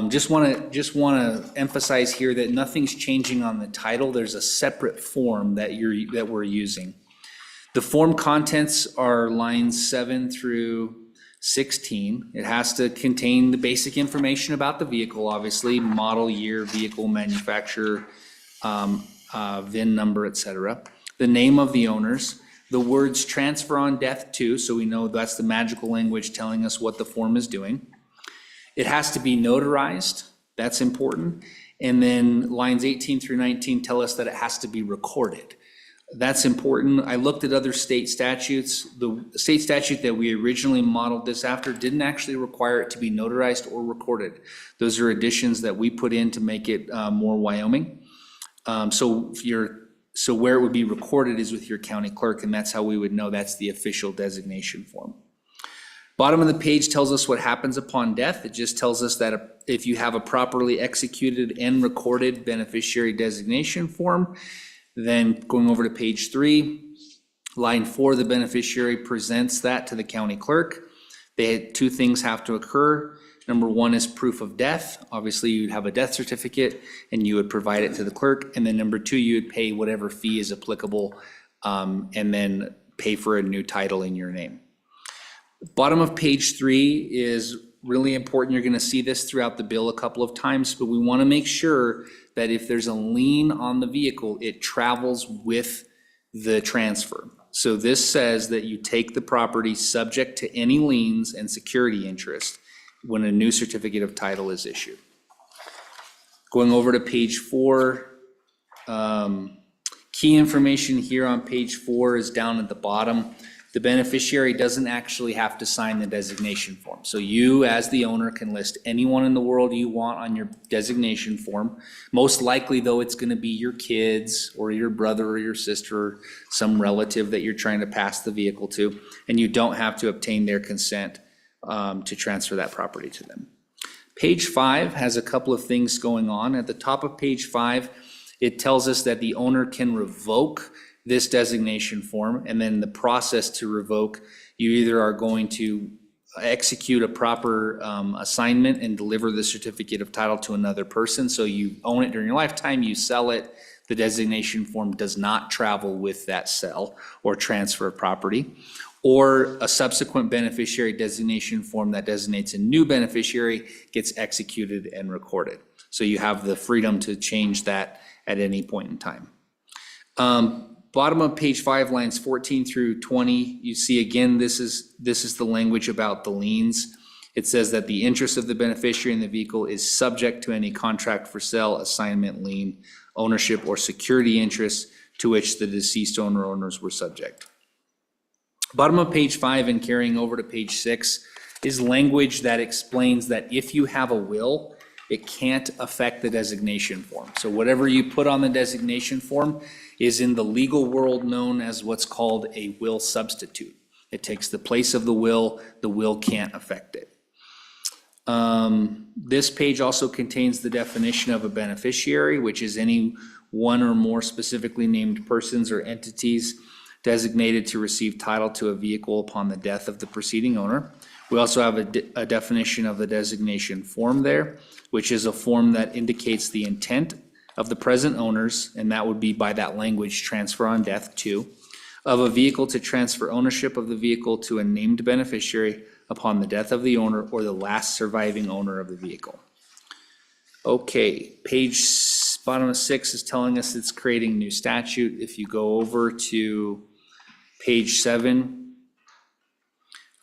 Just want to emphasize here that nothing's changing on the title. There's a separate form that we're using. The form contents are lines 7 through 16. It has to contain the basic information about the vehicle, obviously, model year, vehicle manufacturer, VIN number, etc. The name of the owners, the words transfer on death to, so we know that's the magical language telling us what the form is doing. It has to be notarized, that's important. And then lines 18 through 19 tell us that it has to be recorded. That's important. I looked at other state statutes. The state statute that we originally modeled this after didn't actually require it to be notarized or recorded. Those are additions that we put in to make it more Wyoming. So where it would be recorded is with your county clerk, and that's how we would know that's the official designation form. Bottom of the page tells us what happens upon death. It just tells us that if you have a properly executed and recorded beneficiary designation form, then going over to page 3, line 4, the beneficiary presents that to the county clerk. Two things have to occur. Number 1 is proof of death. Obviously, you'd have a death certificate and you would provide it to the clerk. And then number 2, you would pay whatever fee is applicable and then pay for a new title in your name. Bottom of page 3 is really important. You're going to see this throughout the bill a couple of times, but we want to make sure that if there's a lien on the vehicle, it travels with the transfer. So this says that you take the property subject to any liens and security interest when a new certificate of title is issued. Going over to page 4, key information here on page 4 is down at the bottom. The beneficiary doesn't actually have to sign the designation form. So you, as the owner, can list anyone in the world you want on your designation form. Most likely, though, it's going to be your kids or your brother or your sister or some relative that you're trying to pass the vehicle to, and you don't have to obtain their consent to transfer that property to them. Page 5 has a couple of things going on. At the top of page 5, it tells us that the owner can revoke this designation form, and then the process to revoke, you either are going to execute a proper assignment and deliver the certificate of title to another person. So you own it during your lifetime, you sell it, the designation form does not travel with that sale or transfer of property. Or a subsequent beneficiary designation form that designates a new beneficiary gets executed and recorded. So you have the freedom to change that at any point in time. Bottom of page 5, lines 14 through 20, you see again, this is the language about the liens. It says that the interest of the beneficiary in the vehicle is subject to any contract for sale, assignment, lien, ownership, or security interests to which the deceased owner or owners were subject. Bottom of page 5 and carrying over to page 6 is language that explains that if you have a will, it can't affect the designation form. So whatever you put on the designation form is in the legal world known as what's called a will substitute. It takes the place of the will can't affect it. This page also contains the definition of a beneficiary, which is any one or more specifically named persons or entities designated to receive title to a vehicle upon the death of the preceding owner. We also have a definition of the designation form there, which is a form that indicates the intent of the present owners, and that would be by that language, transfer on death to, of a vehicle to transfer ownership of the vehicle to a named beneficiary upon the death of the owner or the last surviving owner of the vehicle. Okay, bottom of 6 is telling us it's creating new statute. If you go over to page 7,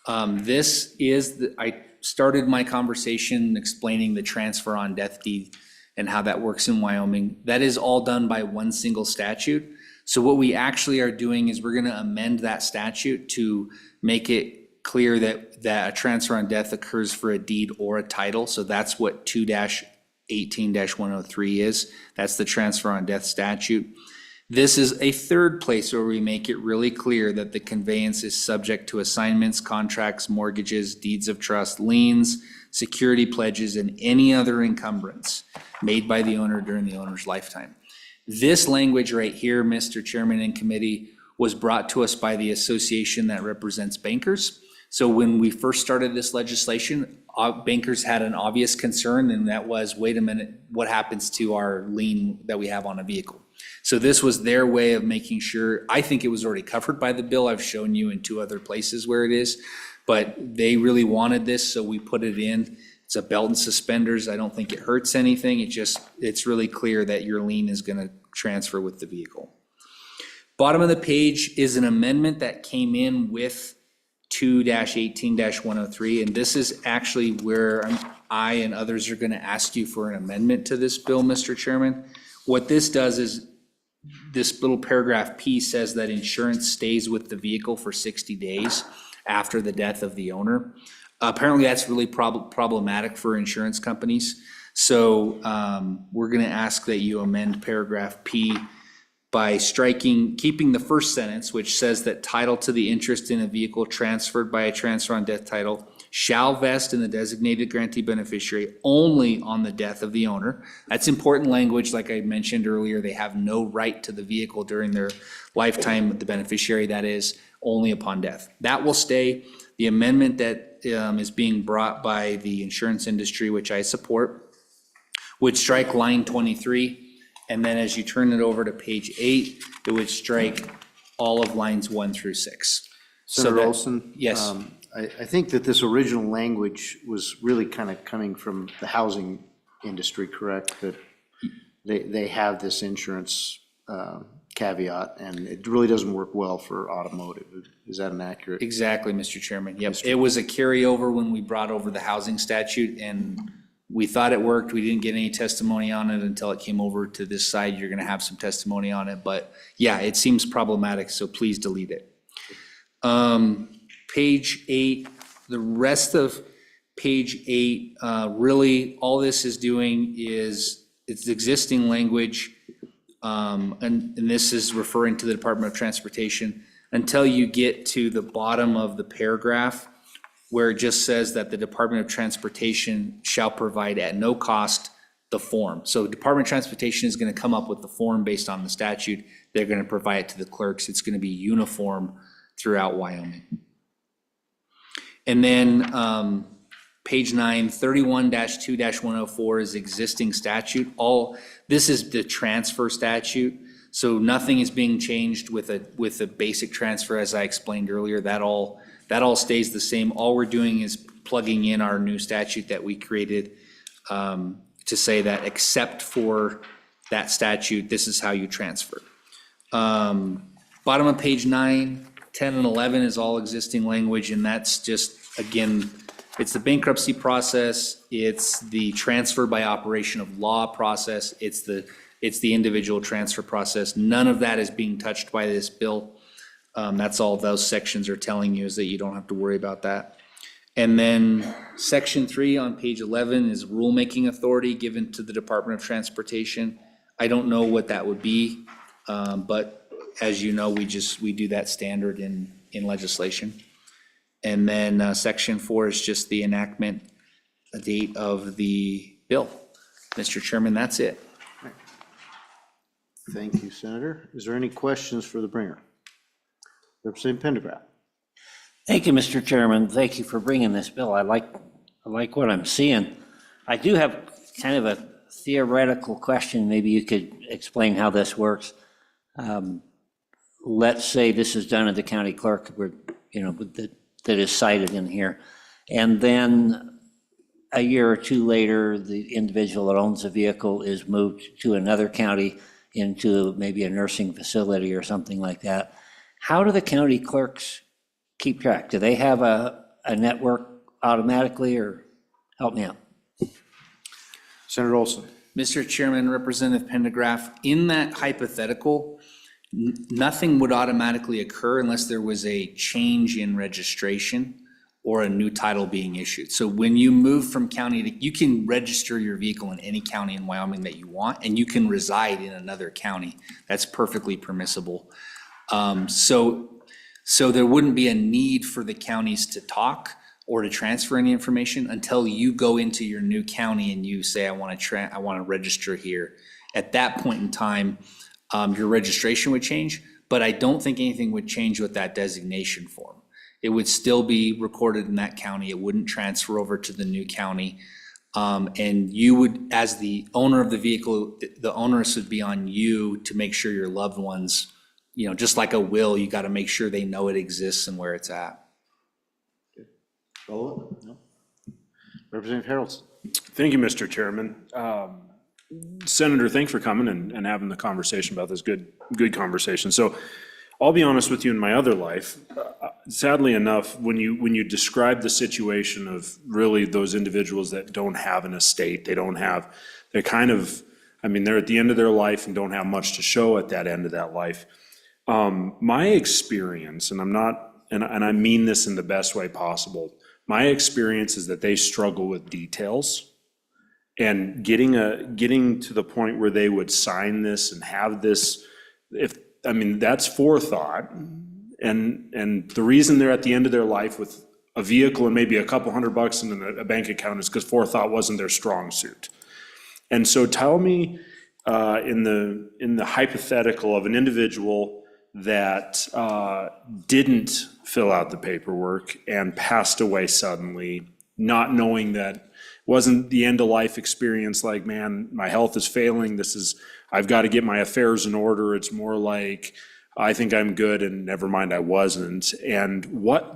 I started my conversation explaining the transfer on death deed and how that works in Wyoming. That is all done by one single statute. So what we actually are doing is we're going to amend that statute to make it clear that a transfer on death occurs for a deed or a title. So that's what 2-18-103 is. That's the transfer on death statute. This is a third place where we make it really clear that the conveyance is subject to assignments, contracts, mortgages, deeds of trust, liens, security pledges, and any other encumbrance made by the owner during the owner's lifetime. This language right here, Mr. Chairman and committee, was brought to us by the association that represents bankers. So when we first started this legislation, bankers had an obvious concern, and that was, wait a minute, what happens to our lien that we have on a vehicle? So this was their way of making sure. I think it was already covered by the bill. I've shown you in 2 other places where it is, but they really wanted this, so we put it in. It's a belt and suspenders. I don't think it hurts anything. It's really clear that your lien is going to transfer with the vehicle. Bottom of the page is an amendment that came in with 2-18-103, and this is actually where I and others are going to ask you for an amendment to this bill, Mr. Chairman. What this does is, this little paragraph P says that insurance stays with the vehicle for 60 days after the death of the owner. Apparently, that's really problematic for insurance companies. So we're going to ask that you amend paragraph P by keeping the first sentence, which says that title to the interest in a vehicle transferred by a transfer on death title shall vest in the designated grantee beneficiary only on the death of the owner. That's important language. Like I mentioned earlier, they have no right to the vehicle during their lifetime with the beneficiary. That is only upon death. That will stay. The amendment that is being brought by the insurance industry, which I support, would strike line 23. And then as you turn it over to page 8, it would strike all of lines 1 through 6. Senator Olson? Yes. I think that this original language was really kind of coming from the housing industry, correct? That they have this insurance caveat, and it really doesn't work well for automotive. Is that inaccurate? Exactly, Mr. Chairman. Yep. It was a carryover when we brought over the housing statute, and we thought it worked. We didn't get any testimony on it until it came over to this side. You're going to have some testimony on it, but yeah, it seems problematic, so please delete it. Page 8, the rest of page 8, really all this is doing is it's existing language, and this is referring to the Department of Transportation until you get to the bottom of the paragraph where it just says that the Department of Transportation shall provide at no cost the form. So the Department of Transportation is going to come up with the form based on the statute. They're going to provide it to the clerks. It's going to be uniform throughout Wyoming. And then page 9, 31-2-104 is existing statute. This is the transfer statute. So nothing is being changed with a basic transfer, as I explained earlier. That all stays the same. All we're doing is plugging in our new statute that we created to say that except for that statute, this is how you transfer. Bottom of page 9, 10 and 11 is all existing language, and that's just, again, it's the bankruptcy process, it's the transfer by operation of law process, it's the individual transfer process. None of that is being touched by this bill. That's all those sections are telling you, is that you don't have to worry about that. And then section 3 on page 11 is rulemaking authority given to the Department of Transportation. I don't know what that would be, but as you know, we do that standard in legislation. And then section 4 is just the enactment date of the bill. Mr. Chairman, that's it. Thank you, Senator. Is there any questions for the bringer? Representative Pendergraft. Thank you, Mr. Chairman. Thank you for bringing this bill. I like what I'm seeing. I do have kind of a theoretical question. Maybe you could explain how this works. Let's say this is done at the county clerk, that is cited in here. And then a year or two later, the individual that owns the vehicle is moved to another county into maybe a nursing facility or something like that. How do the county clerks keep track? Do they have a network automatically, or help me out? Senator Olson. Mr. Chairman, Representative Pendergraft, in that hypothetical, nothing would automatically occur unless there was a change in registration or a new title being issued. So when you move from county to, you can register your vehicle in any county in Wyoming that you want, and you can reside in another county. That's perfectly permissible. So there wouldn't be a need for the counties to talk or to transfer any information until you go into your new county and you say, I want to register here. At that point in time, your registration would change, but I don't think anything would change with that designation form. It would still be recorded in that county. It wouldn't transfer over to the new county. And you would, as the owner of the vehicle, the onus would be on you to make sure your loved ones, just like a will, you got to make sure they know it exists and where it's at. Follow up? No? Representative Harrelson. Thank you, Mr. Chairman. Senator, thanks for coming and having the conversation about this good conversation. So I'll be honest with you, in my other life, sadly enough, when you describe the situation of really those individuals that don't have an estate, they're kind of, I mean, they're at the end of their life and don't have much to show at that end of that life. My experience, and I mean this in the best way possible, my experience is that they struggle with details. And getting to the point where they would sign this and have this, that's forethought. And the reason they're at the end of their life with a vehicle and maybe a couple $100 in a bank account is because forethought wasn't their strong suit. And so tell me, in the hypothetical of an individual that didn't fill out the paperwork and passed away suddenly, not knowing that wasn't the end of life experience like, man, my health is failing, I've got to get my affairs in order. It's more like, I think I'm good and never mind, I wasn't. And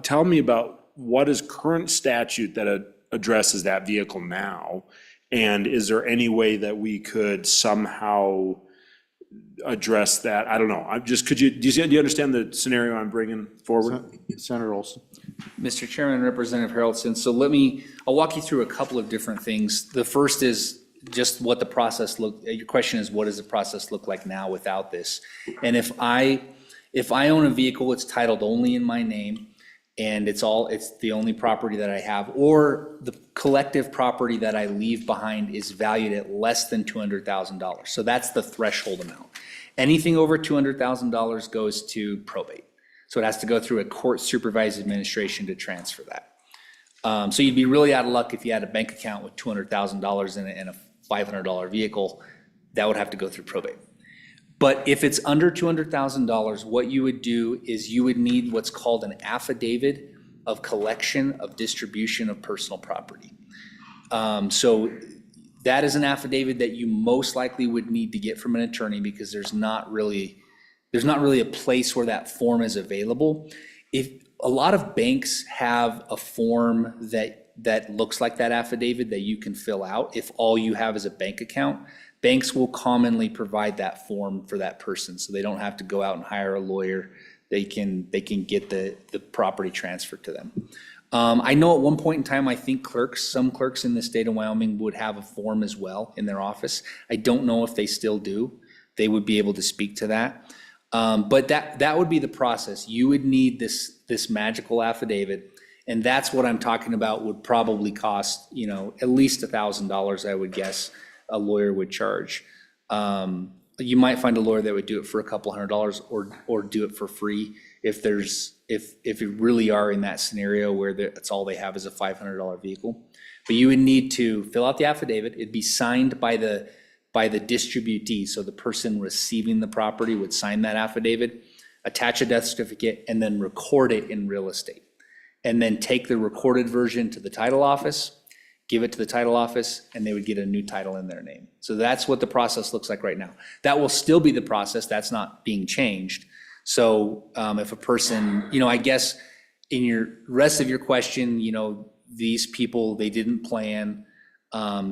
tell me about what is current statute that addresses that vehicle now? And is there any way that we could somehow address that? I don't know. Do you understand the scenario I'm bringing forward? Senator Olson. Mr. Chairman and Representative Haroldson, so I'll walk you through a couple of different things. The first is just what the process your question is, what does the process look like now without this? And if I own a vehicle, it's titled only in my name, and it's the only property that I have, or the collective property that I leave behind is valued at less than $200,000. So that's the threshold amount. Anything over $200,000 goes to probate. So it has to go through a court supervised administration to transfer that. So you'd be really out of luck if you had a bank account with $200,000 in it and a $500 vehicle. That would have to go through probate. But if it's under $200,000, what you would do is you would need what's called an affidavit of collection of distribution of personal property. So that is an affidavit that you most likely would need to get from an attorney, because there's not really a place where that form is available. If a lot of banks have a form that looks like that affidavit that you can fill out if all you have is a bank account, banks will commonly provide that form for that person, so they don't have to go out and hire a lawyer. They can get the property transferred to them. I know at one point in time, I think some clerks in the state of Wyoming would have a form as well in their office. I don't know if they still do. They would be able to speak to that. But that would be the process. You would need this magical affidavit, and that's what I'm talking about would probably cost, at least $1,000, I would guess, a lawyer would charge. You might find a lawyer that would do it for a couple $100 or do it for free if you really are in that scenario where that's all they have is a $500 vehicle. But you would need to fill out the affidavit. It'd be signed by the distributee. So the person receiving the property would sign that affidavit, attach a death certificate, and then record it in real estate. And then take the recorded version to the title office, give it to the title office, and they would get a new title in their name. So that's what the process looks like right now. That will still be the process. That's not being changed. So if a person, I guess in your rest of your question, these people, they didn't plan.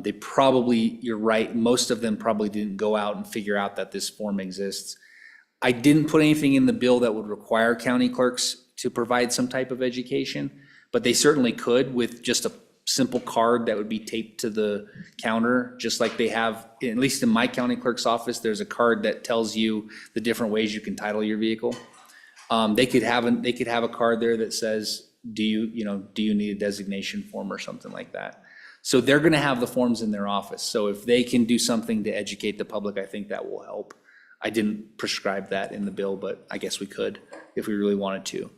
They probably, you're right, most of them probably didn't go out and figure out that this form exists. I didn't put anything in the bill that would require county clerks to provide some type of education, but they certainly could with just a simple card that would be taped to the counter, just like they have, at least in my county clerk's office, there's a card that tells you the different ways you can title your vehicle. They could have a card there that says, do you need a designation form or something like that? So they're gonna have the forms in their office. So if they can do something to educate the public, I think that will help. I didn't prescribe that in the bill, but I guess we could if we really wanted to.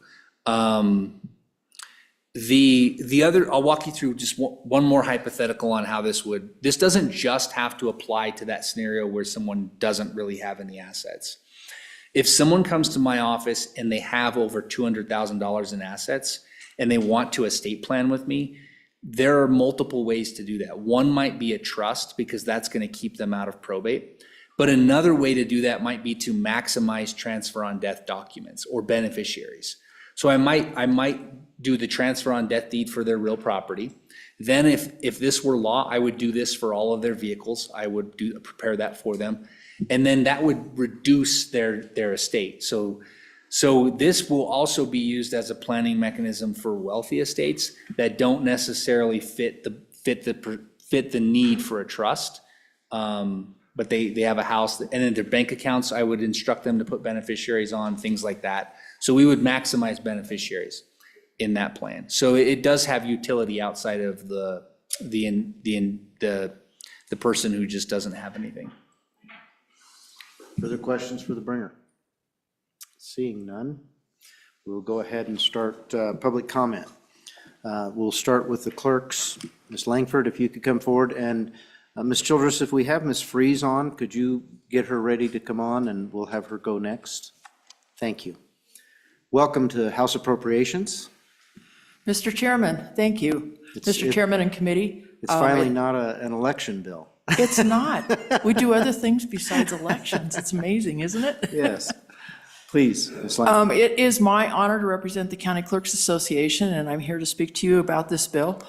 The other, I'll walk you through just one more hypothetical on how this doesn't just have to apply to that scenario where someone doesn't really have any assets. If someone comes to my office and they have over $200,000 in assets and they want to estate plan with me, there are multiple ways to do that. One might be a trust, because that's going to keep them out of probate. But another way to do that might be to maximize transfer on death documents or beneficiaries. So I might do the transfer on death deed for their real property. Then if this were law, I would do this for all of their vehicles. I would prepare that for them. And then that would reduce their estate. So So this will also be used as a planning mechanism for wealthy estates that don't necessarily fit the need for a trust. But they have a house, and then their bank accounts, I would instruct them to put beneficiaries on, things like that. So we would maximize beneficiaries in that plan. So it does have utility outside of the person who just doesn't have anything. Further questions for the bringer? Seeing none, we'll go ahead and start public comment. We'll start with the clerks. Ms. Langford, if you could come forward, and Ms. Childress, if we have Ms. Freeze on, could you get her ready to come on, and we'll have her go next? Thank you. Welcome to House Appropriations. Mr. Chairman, thank you. Mr. Chairman and committee. It's finally not an election bill. It's not. We do other things besides elections. It's amazing, isn't it? Yes. Please, Ms. Langford. It is my honor to represent the County Clerks Association, and I'm here to speak to you about this bill.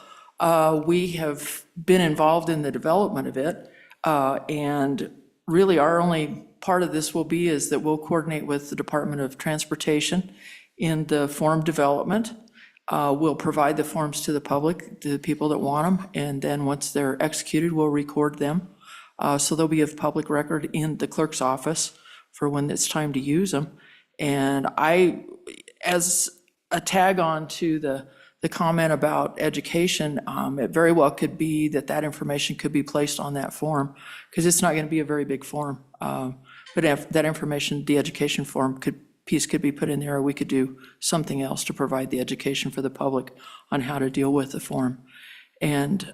We have been involved in the development of it, and really our only part of this will be is that we'll coordinate with the Department of Transportation in the form development. We'll provide the forms to the public, to the people that want them, and then once they're executed, we'll record them. So they'll be of public record in the clerk's office for when it's time to use them. And as a tag on to the comment about education, it very well could be that information could be placed on that form, because it's not going to be a very big form. But if that information, the education form piece could be put in there, or we could do something else to provide the education for the public on how to deal with the form. And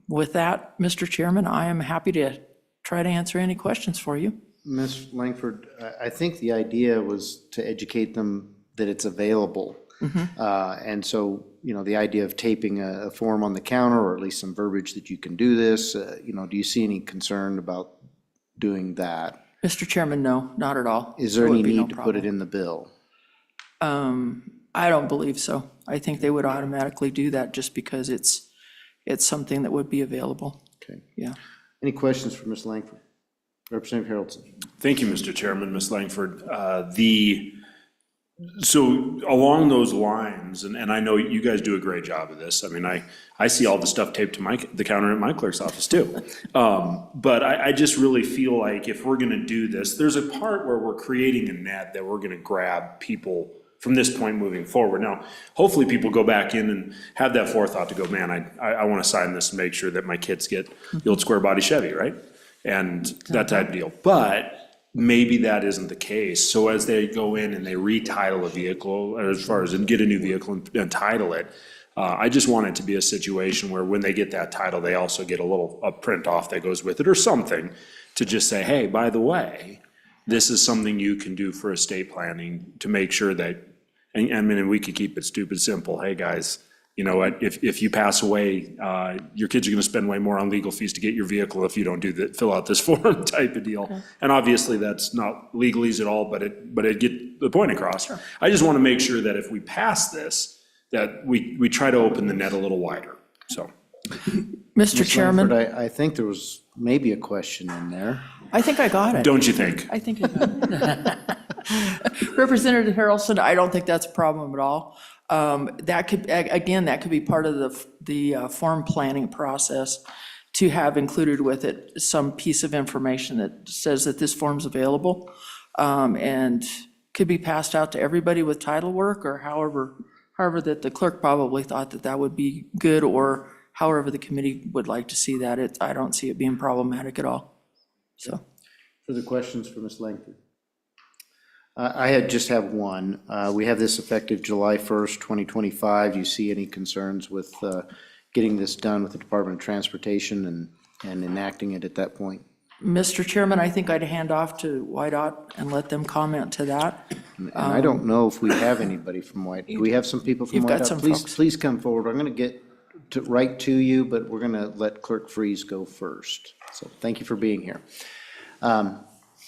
with that, Mr. Chairman, I am happy to try to answer any questions for you. Ms. Langford, I think the idea was to educate them that it's available. And so, the idea of taping a form on the counter, or at least some verbiage that you can do this, do you see any concern about doing that? Mr. Chairman, no, not at all. Is there There any would be no need to put it in the bill? I don't believe so. I think they would automatically do that just because it's something that would be available. Okay. Yeah. Any questions for Ms. Langford? Representative Haroldson. Thank you, Mr. Chairman, Ms. Langford. So along those lines, and I know you guys do a great job of this. I mean, I see all the stuff taped to the counter at my clerk's office too. But I just really feel like if we're gonna do this, there's a part where we're creating a net that we're gonna grab people from this point moving forward. Now, hopefully people go back in and have that forethought to go, man, I wanna sign this and make sure that my kids get the old square body Chevy, right? And that type of deal. But maybe that isn't the case. So as they go in and they retitle a vehicle, as far as get a new vehicle and title it, I just want it to be a situation where when they get that title, they also get a print off that goes with it or something to just say, hey, by the way, this is something you can do for estate planning to make sure that, and we could keep it stupid simple. Hey, guys, you know what, if you pass away, your kids are gonna spend way more on legal fees to get your vehicle if you don't fill out this form type of deal. Okay. And obviously, that's not legalese at all, but it get the point across. Sure. I just wanna make sure that if we pass this, that we try to open the net a little wider, so. Mr. Chairman. Langford, I think there was maybe a question in there. I think I got it. Don't you think? I think I got it. Representative Harrelson, I don't think that's a problem at all. That could be part of the form planning process, to have included with it some piece of information that says that this form's available, and could be passed out to everybody with title work, or however that the clerk probably thought that would be good, or however the committee would like to see that. I don't see it being problematic at all, so. Further questions for Ms. Langford? I just have one. We have this effective July 1st, 2025. Do you see any concerns with getting this done with the Department of Transportation and enacting it at that point? Mr. Chairman, I think I'd hand off to YDOT and let them comment to that. And I don't know if we have anybody from YDOT. Do we have some people from YDOT? You've got some folks. Please come forward. I'm going to get right to you, but we're going to let Clerk Freeze go first. So thank you for being here.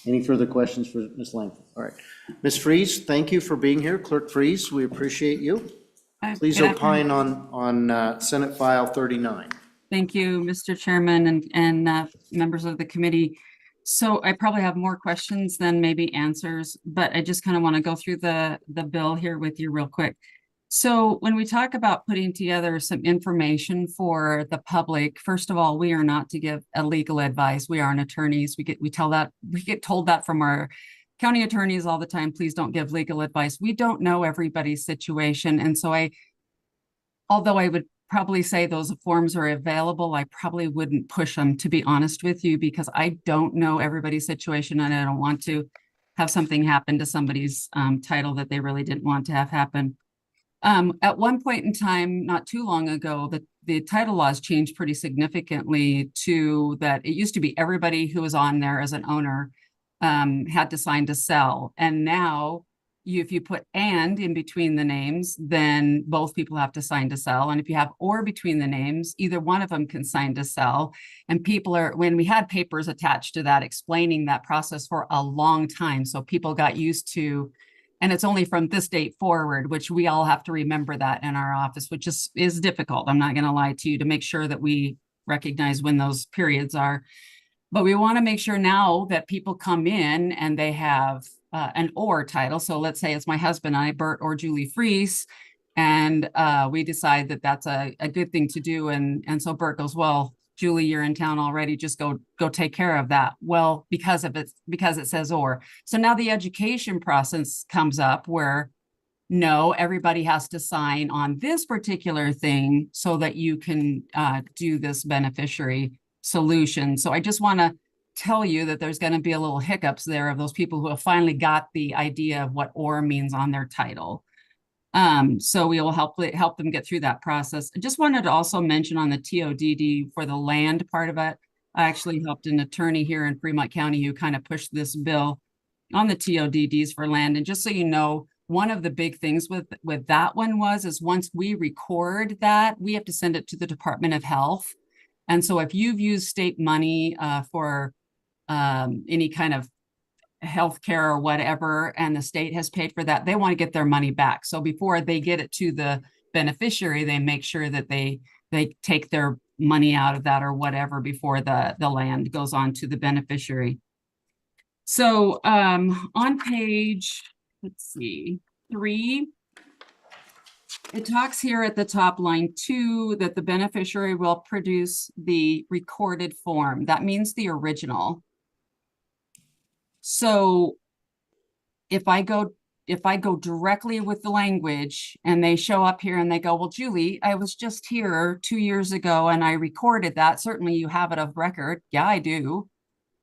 Any further questions for Ms. Langford? All right. Ms. Freeze, thank you for being here. Clerk Freeze, we appreciate you. Please opine on Senate File 39. Thank you, Mr. Chairman and members of the committee. So I probably have more questions than maybe answers, but I just kind of want to go through the bill here with you real quick. So when we talk about putting together some information for the public, first of all, we are not to give legal advice. We aren't attorneys. We get told that from our county attorneys all the time. Please don't give legal advice. We don't know everybody's situation. And so although I would probably say those forms are available, I probably wouldn't push them, to be honest with you, because I don't know everybody's situation and I don't want to have something happen to somebody's title that they really didn't want to have happen. At one point in time, not too long ago, the title laws changed pretty significantly to that it used to be everybody who was on there as an owner had to sign to sell. And now if you put "and" in between the names, then both people have to sign to sell. And if you have "or" between the names, either one of them can sign to sell. And when we had papers attached to that explaining that process for a long time, so people got used to, and it's only from this date forward, which we all have to remember that in our office, which is difficult. I'm not going to lie to you, to make sure that we recognize when those periods are. But we want to make sure now that people come in and they have an "or" title. So let's say it's my husband, Bert or Julie Fries, and we decide that that's a good thing to do. And so Bert goes, well, Julie, you're in town already, just go take care of that. Well, because it says "or." So now the education process comes up where no, everybody has to sign on this particular thing so that you can do this beneficiary solution. So I just want to tell you that there's going to be a little hiccups there of those people who have finally got the idea of what "or" means on their title. So we will help them get through that process. I just wanted to also mention on the TODD for the land part of it, I actually helped an attorney here in Fremont County who kind of pushed this bill on the TODDs for land. And just so you know, one of the big things with that one is once we record that, we have to send it to the Department of Health. And so if you've used state money for any kind of healthcare or whatever, and the state has paid for that, they want to get their money back. So before they get it to the beneficiary, they make sure that they take their money out of that or whatever before the land goes on to the beneficiary. So on page, let's see, 3, it talks here at the top, line 2, that the beneficiary will produce the recorded form. That means the original. So if I go directly with the language and they show up here and they go, well, Julie, I was just here 2 years ago and I recorded that. Certainly you have it of record. Yeah, I do.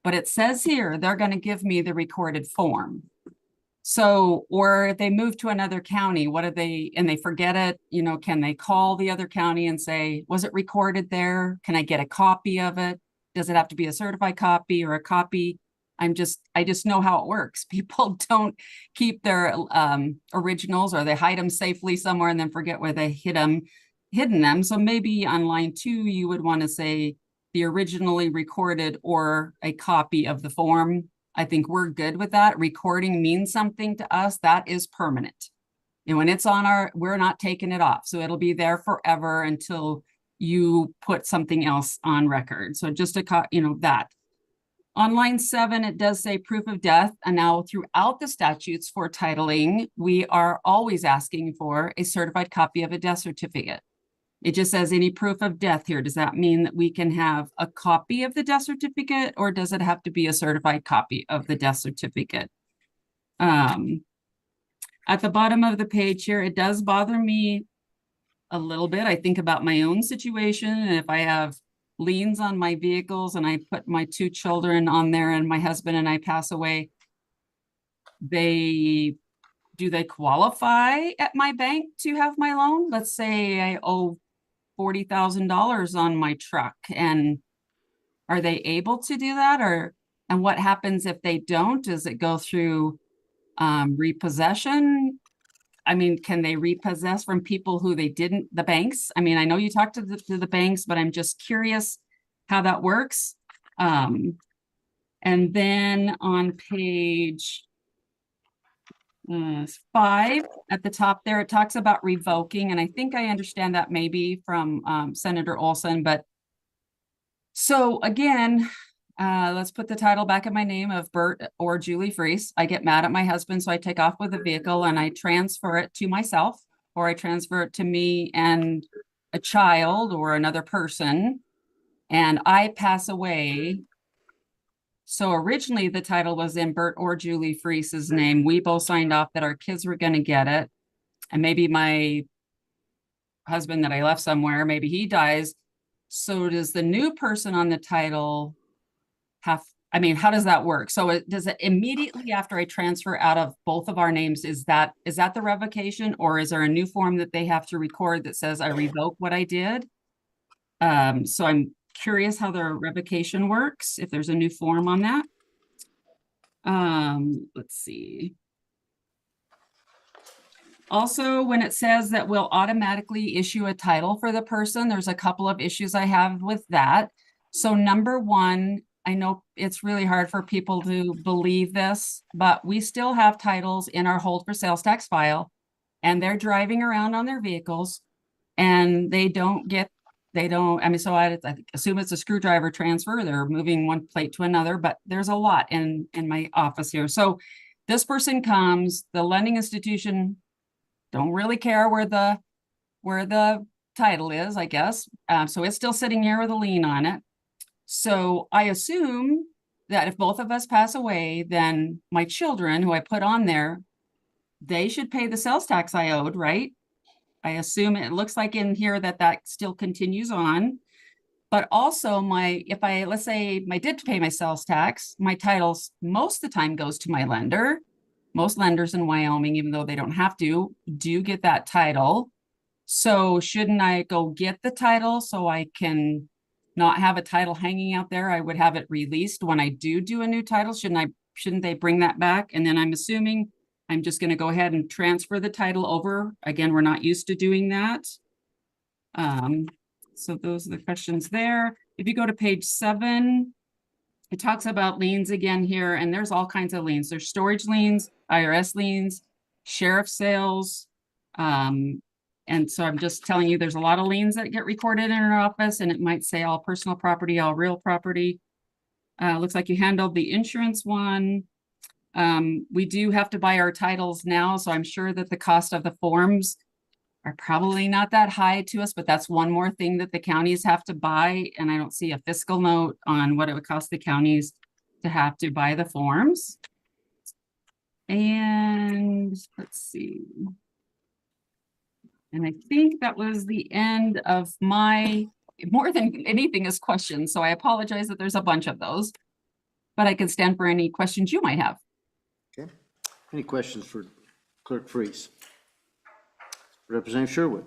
But it says here, they're going to give me the recorded form. So, or if they move to another county, and they forget it, can they call the other county and say, was it recorded there? Can I get a copy of it? Does it have to be a certified copy or a copy? I just know how it works. People don't keep their originals, or they hide them safely somewhere and then forget where they hidden them. So maybe on line 2, you would want to say the originally recorded or a copy of the form. I think we're good with that. Recording means something to us. That is permanent. And when it's on we're not taking it off. So it'll be there forever until you put something else on record. So just that. On line 7, it does say proof of death. And now throughout the statutes for titling, we are always asking for a certified copy of a death certificate. It just says any proof of death here. Does that mean that we can have a copy of the death certificate, or does it have to be a certified copy of the death certificate? At the bottom of the page here, it does bother me a little bit. I think about my own situation, and if I have liens on my vehicles and I put my 2 children on there and my husband and I pass away, do they qualify at my bank to have my loan? Let's say I owe $40,000 on my truck, and are they able to do that? And what happens if they don't? Does it go through repossession? I mean, can they repossess from people who they didn't, the banks? I mean, I know you talked to the banks, but I'm just curious how that works. And then on page 5 at the top there, it talks about revoking, and I think I understand that maybe from Senator Olson. But so again, Let's put the title back in my name of Bert or Julie Freese. I get mad at my husband, so I take off with the vehicle and I transfer it to myself, or I transfer it to me and a child or another person, and I pass away. So originally the title was in Bert or Julie Freese's name. We both signed off that our kids were gonna get it. And maybe my husband that I left somewhere, maybe he dies. So does the new person on the title have, I mean, how does that work? So does it immediately after I transfer out of both of our names, is that the revocation, or is there a new form that they have to record that says I revoke what I did? So I'm curious how the revocation works, if there's a new form on that. Let's see. Also, when it says that we'll automatically issue a title for the person, there's a couple of issues I have with that. So number one, I know it's really hard for people to believe this, but we still have titles in our hold for sales tax file, and they're driving around on their vehicles and I mean, so I assume it's a screwdriver transfer. They're moving one plate to another, but there's a lot in my office here. So this person comes, the lending institution don't really care where the title is, I guess. So it's still sitting here with a lien on it. So I assume that if both of us pass away, then my children, who I put on there, they should pay the sales tax I owed, right? I assume it looks like in here that still continues on. But also let's say I did pay my sales tax, my titles most of the time goes to my lender. Most lenders in Wyoming, even though they don't have to, do get that title. So shouldn't I go get the title so I can not have a title hanging out there? I would have it released when I do a new title. Shouldn't they bring that back? And then I'm assuming I'm just going to go ahead and transfer the title over. Again, we're not used to doing that. So those are the questions there. If you go to page 7, it talks about liens again here, and there's all kinds of liens. There's storage liens, IRS liens, sheriff sales. And so I'm just telling you, there's a lot of liens that get recorded in our office, and it might say all personal property, all real property. Looks like you handled the insurance one. We do have to buy our titles now, so I'm sure that the cost of the forms are probably not that high to us, but that's one more thing that the counties have to buy. And I don't see a fiscal note on what it would cost the counties to have to buy the forms. And let's see. And I think that was the end of my, more than anything is questions. So I apologize that there's a bunch of those, but I can stand for any questions you might have. Okay. Any questions for Clerk Freese? Representative Sherwood.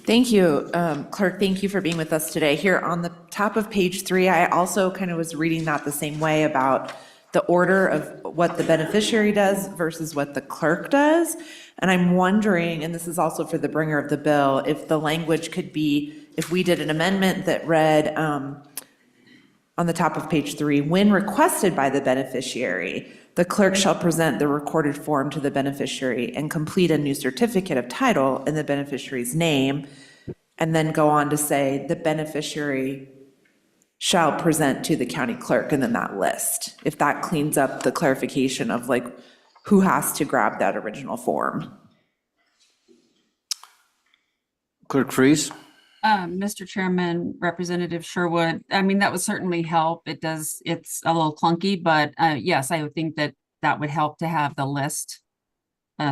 Thank you, Clerk. Thank you for being with us today. Here on the top of page 3, I also kind of was reading that the same way about the order of what the beneficiary does versus what the clerk does. And I'm wondering, and this is also for the bringer of the bill, if the language could be, if we did an amendment that read on the top of page 3, when requested by the beneficiary, the clerk shall present the recorded form to the beneficiary and complete a new certificate of title in the beneficiary's name, and then go on to say the beneficiary shall present to the county clerk, and then that list, if that cleans up the clarification of like who has to grab that original form. Clerk Freese. Mr. Chairman, Representative Sherwood, I mean, that would certainly help. It's a little clunky, but yes, I would think that would help to have the list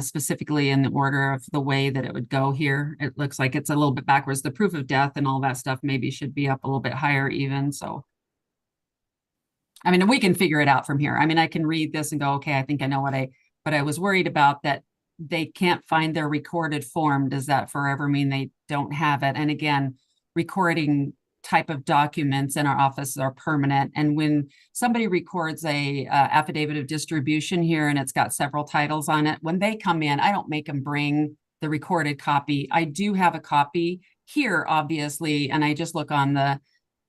specifically in the order of the way that it would go here. It looks like it's a little bit backwards. The proof of death and all that stuff maybe should be up a little bit higher even, so. I mean, we can figure it out from here. I mean, I can read this and go, okay, I think I know but I was worried about that they can't find their recorded form. Does that forever mean they don't have it? And again, recording type of documents in our office are permanent. And when somebody records a affidavit of distribution here and it's got several titles on it, when they come in, I don't make them bring the recorded copy. I do have a copy here, obviously, and I just look on the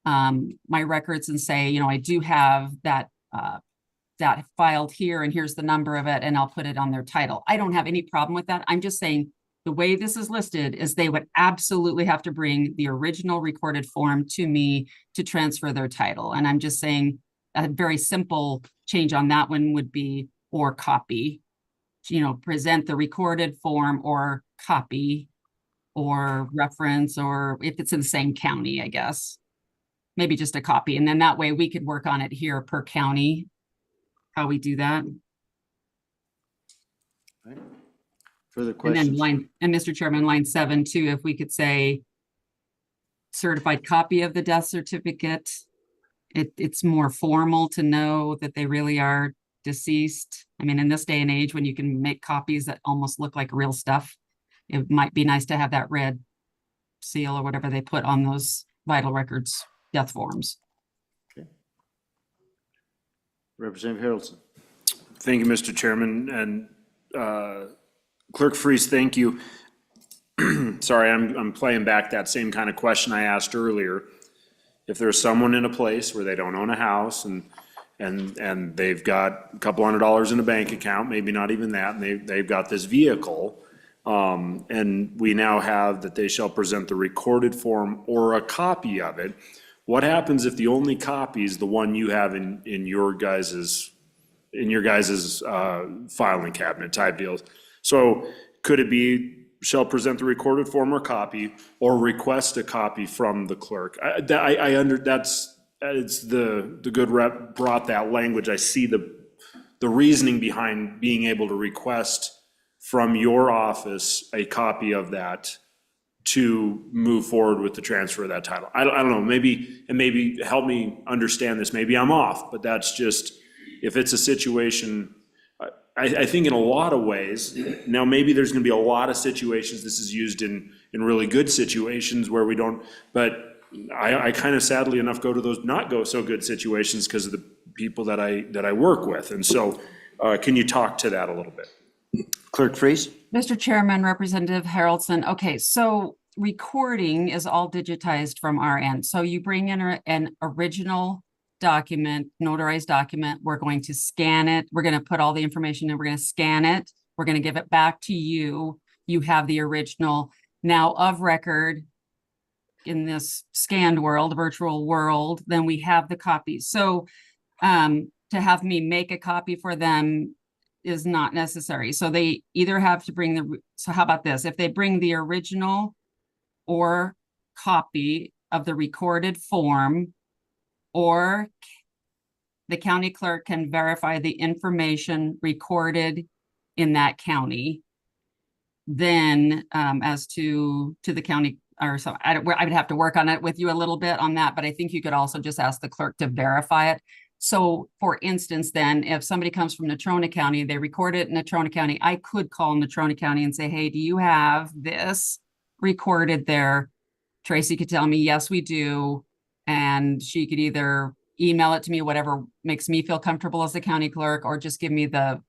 my records and say, you know, I do have that that filed here, and here's the number of it, and I'll put it on their title. I don't have any problem with that. I'm just saying the way this is listed is they would absolutely have to bring the original recorded form to me to transfer their title. And I'm just saying, a very simple change on that one would be or copy. Present the recorded form or copy or reference, or if it's in the same county, I guess. Maybe just a copy, and then that way we could work on it here per county, how we do that. Further And then questions? Mr. Chairman, line 7 too, if we could say certified copy of the death certificate, it's more formal to know that they really are deceased. I mean, in this day and age, when you can make copies that almost look like real stuff, it might be nice to have that red seal or whatever they put on those vital records death forms. Representative Haroldson. Thank you, Mr. Chairman, and Clerk Freeze, thank you. Sorry, I'm playing back that same kind of question I asked earlier. If there's someone in a place where they don't own a house and they've got a couple $100s in a bank account, maybe not even that, and they've got this vehicle, and we now have that they shall present the recorded form or a copy of it. What happens if the only copy is the one you have in your guys's filing cabinet type deals? So could it be shall present the recorded form or copy, or request a copy from the clerk? It's the good rep brought that language. I see the reasoning behind being able to request from your office a copy of that to move forward with the transfer of that title. I don't know, maybe help me understand this. Maybe I'm off, but that's just, if it's a situation, I think in a lot of ways, now maybe there's gonna be a lot of situations, this is used in really good situations where we don't, but I kind of sadly enough go to those not go so good situations because of the people that I work with. And so can you talk to that a little bit? Clerk Freeze. Mr. Chairman, Representative Haroldson. Okay, so recording is all digitized from our end. So you bring in an original document, notarized document, we're going to scan it, we're going to put all the information in, we're going to scan it, we're going to give it back to you. You have the original now of record in this scanned world, virtual world, then we have the copies. So to have me make a copy for them is not necessary. So they either have to bring so how about this? If they bring the original or copy of the recorded form, or the county clerk can verify the information recorded in that county, then as to the county, or so I would have to work on it with you a little bit on that, but I think you could also just ask the clerk to verify it. So for instance, then if somebody comes from Natrona County, they record it in Natrona County, I could call Natrona County and say, hey, do you have this recorded there? Tracy could tell me, yes, we do. And she could either email it to me, whatever makes me feel comfortable as the county clerk, or just give me the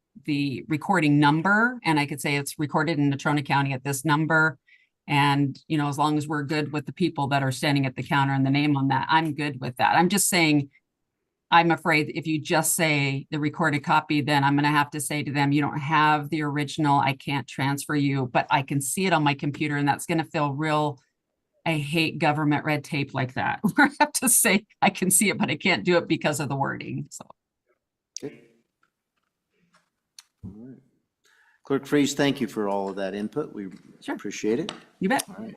recording number. And I could say it's recorded in Natrona County at this number. And, as long as we're good with the people that are standing at the counter and the name on that, I'm good with that. I'm just saying, I'm afraid if you just say the recorded copy, then I'm going to have to say to them, you don't have the original, I can't transfer you, but I can see it on my computer, and that's going to feel real. I hate government red tape like that, where I have to say I can see it, but I can't do it because of the wording. So. Okay. All right. Clerk Freeze, thank you for all of that input. We appreciate it. You bet. All right.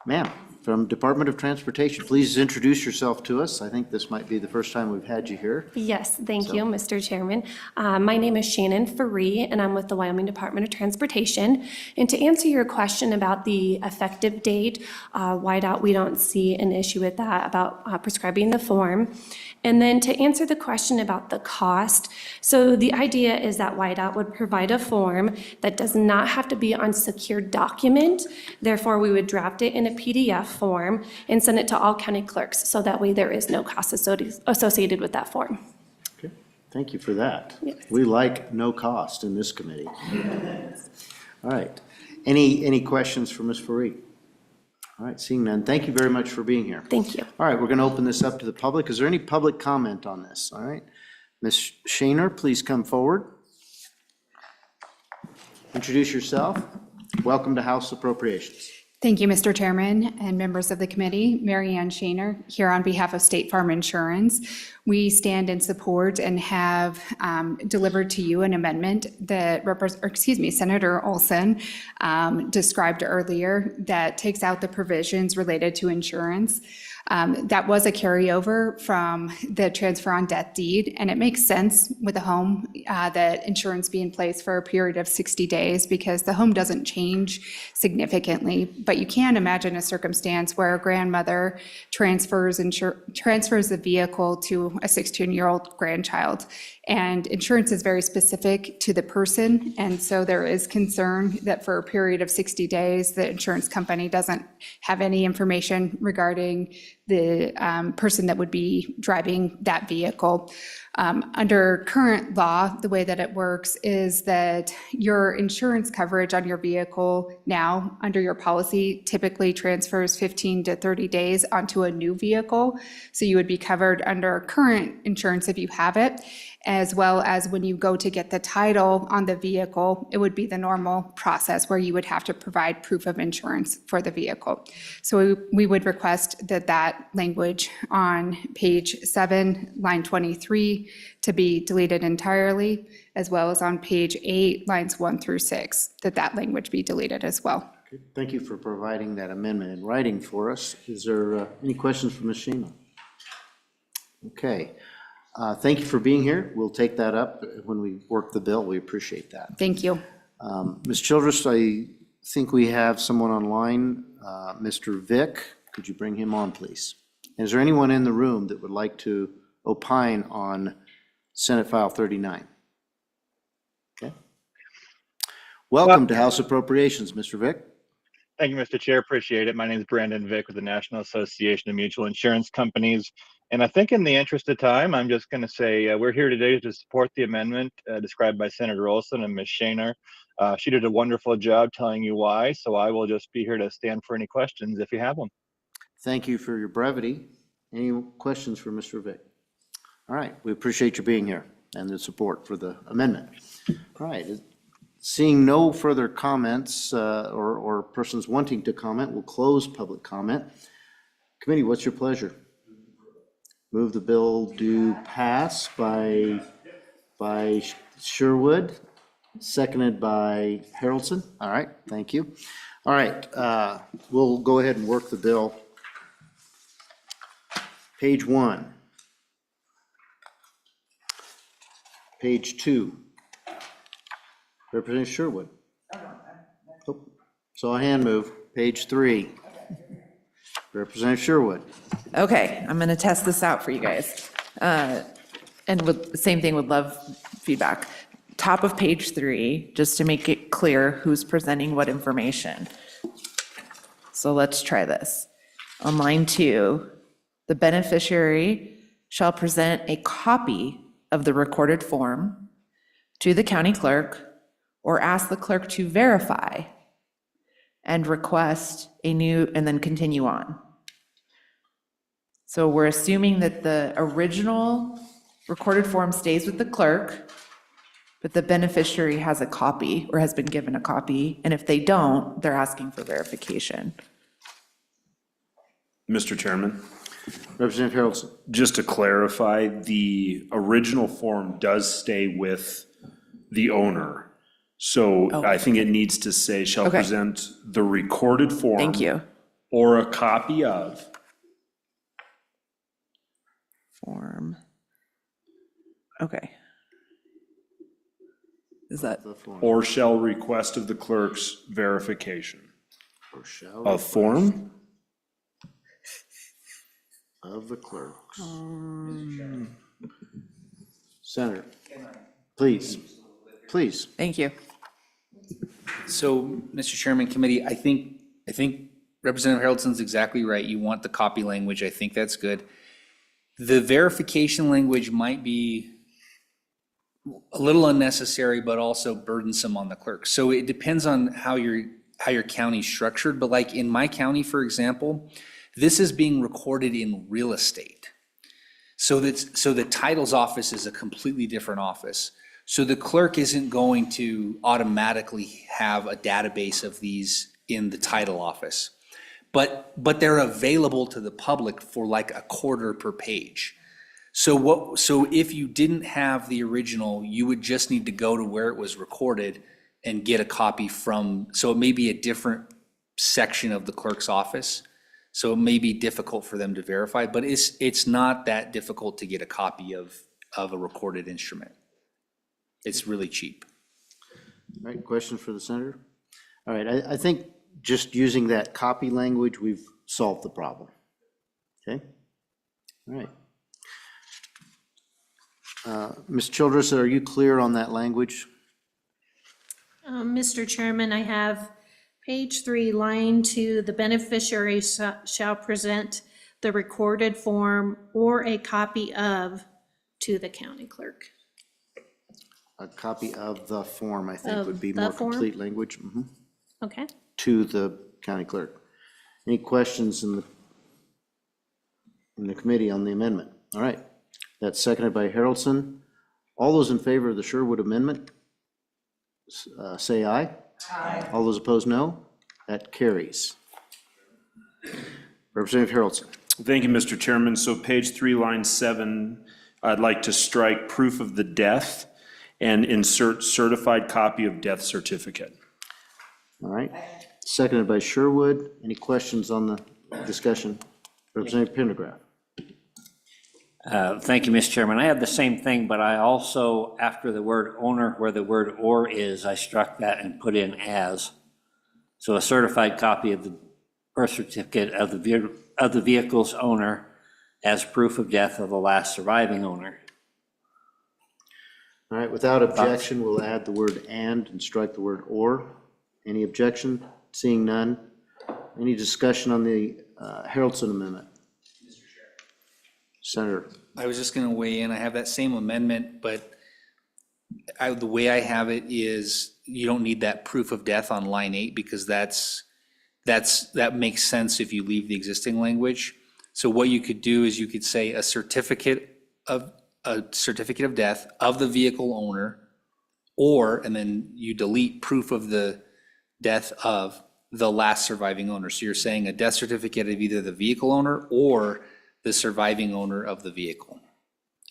Ma'am, from Department of Transportation, please introduce yourself to us. I think this might be the first time we've had you here. Yes, thank you, Mr. Chairman. My name is Shannon Faree, and I'm with the Wyoming Department of Transportation. And to answer your question about the effective date, whiteout, we don't see an issue with that about prescribing the form. And then to answer the question about the cost, so the idea is that whiteout would provide a form that does not have to be on secured document. Therefore, we would draft it in a PDF form and send it to all county clerks, so that way there is no cost associated with that form. Okay, thank you for that. Yes. We like no cost in this committee. All right, any questions for Ms. Faree? All right, seeing none, thank you very much for being here. Thank you. All right, we're going to open this up to the public. Is there any public comment on this? All right, Ms. Shaner, please come forward. Introduce yourself. Welcome to House Appropriations. Thank you, Mr. Chairman and members of the committee. Mary Ann Shaner here on behalf of State Farm Insurance. We stand in support and have delivered to you an amendment that Senator Olson described earlier that takes out the provisions related to insurance. That was a carryover from the transfer on death deed, and it makes sense with a home that insurance be in place for a period of 60 days because the home doesn't change significantly. But you can imagine a circumstance where a grandmother transfers the vehicle to a 16-year-old grandchild. And insurance is very specific to the person, and so there is concern that for a period of 60 days, the insurance company doesn't have any information regarding the person that would be driving that vehicle. Under current law, the way that it works is that your insurance coverage on your vehicle now, under your policy, typically transfers 15 to 30 days onto a new vehicle. So you would be covered under current insurance if you have it, as well as when you go to get the title on the vehicle, it would be the normal process where you would have to provide proof of insurance for the vehicle. So we would request that language on page 7, line 23, to be deleted entirely, as well as on page 8, lines 1 through 6, that language be deleted as well. Okay, thank you for providing that amendment in writing for us. Is there any questions for Ms. Shima? Okay. Thank you for being here. We'll take that up when we work the bill. We appreciate that. Thank you. Ms. Childress, I think we have someone online, Mr. Vick. Could you bring him on, please? And is there anyone in the room that would like to opine on Senate File 39? Okay. Welcome to House Appropriations, Mr. Vick. Thank you, Mr. Chair. Appreciate it. My name is Brandon Vick with the National Association of Mutual Insurance Companies. And I think in the interest of time, I'm just going to say we're here today to support the amendment described by Senator Olson and Ms. Shaner. She did a wonderful job telling you why, so I will just be here to stand for any questions if you have them. Thank you for your brevity. Any questions for Mr. Vick? All right, we appreciate you being here and the support for the amendment. All right, seeing no further comments or persons wanting to comment, we'll close public comment. Committee, what's your pleasure? Move the bill do pass by Sherwood, seconded by Harrelson. All right, thank you. All right, we'll go ahead and work the bill. Page 1. Page 2. Representative Sherwood. Oh, saw a hand move. Page 3. Representative Sherwood. Okay, I'm going to test this out for you guys. And same thing, would love feedback. Top of page 3, just to make it clear who's presenting what information. So let's try this. On line 2, the beneficiary shall present a copy of the recorded form to the county clerk or ask the clerk to verify and request a new, and then continue on. So we're assuming that the original recorded form stays with the clerk, but the beneficiary has a copy or has been given a copy, and if they don't, they're asking for verification. Mr. Chairman, Representative Harrelson. just to clarify, the original form does stay with the owner. So I think it needs to say, shall Okay. present the recorded form. Thank you. Or a copy of. Form. Okay. Is that, Or shall request of the clerk's verification. Or shall Of form? of the clerks. Senator, please, please. thank you. So, Mr. Chairman, committee, I think Representative Harrelson's exactly right. You want the copy language. I think that's good. The verification language might be a little unnecessary, but also burdensome on the clerk. So it depends on how your county's structured. But like in my county, for example, this is being recorded in real estate. So the title's office is a completely different office. So the clerk isn't going to automatically have a database of these in the title office. But they're available to the public for like a quarter per page. So if you didn't have the original, you would just need to go to where it was recorded and get a copy from, so it may be a different section of the clerk's office. So it may be difficult for them to verify, but it's not that difficult to get a copy of a recorded instrument. It's really cheap. All right, question for the senator? All right, I think just using that copy language, we've solved the problem. Okay? All right. Ms. Childress, are you clear on that language? Mr. Chairman, I have page 3, line 2, the beneficiary shall present the recorded form or a copy of to the county clerk. A copy of the form, I think, Of would be the more form? complete language. Mhm. Okay. To the county clerk. Any questions in the committee on the amendment? All right, that's seconded by Haroldson. All those in favor of the Sherwood amendment, say aye. Aye. All those opposed, no. That carries. Representative Haroldson. Thank you, Mr. Chairman. So page 3, line 7, I'd like to strike proof of the death and insert certified copy of death certificate. All right, seconded by Sherwood. Any questions on the discussion? Representative Pendergraft. Thank you, Mr. Chairman. I have the same thing, but I also, after the word owner, where the word or is, I struck that and put in as. So a certified copy of the birth certificate of the vehicle's owner as proof of death of the last surviving owner. All right, without objection, we'll add the word and strike the word or. Any objection? Seeing none. Any discussion on the Haroldson amendment? Senator. I was just gonna weigh in. I have that same amendment, but the way I have it is you don't need that proof of death on line 8 because that makes sense if you leave the existing language. So what you could do is you could say a certificate of death of the vehicle owner, or, and then you delete proof of the death of the last surviving owner. So you're saying a death certificate of either the vehicle owner or the surviving owner of the vehicle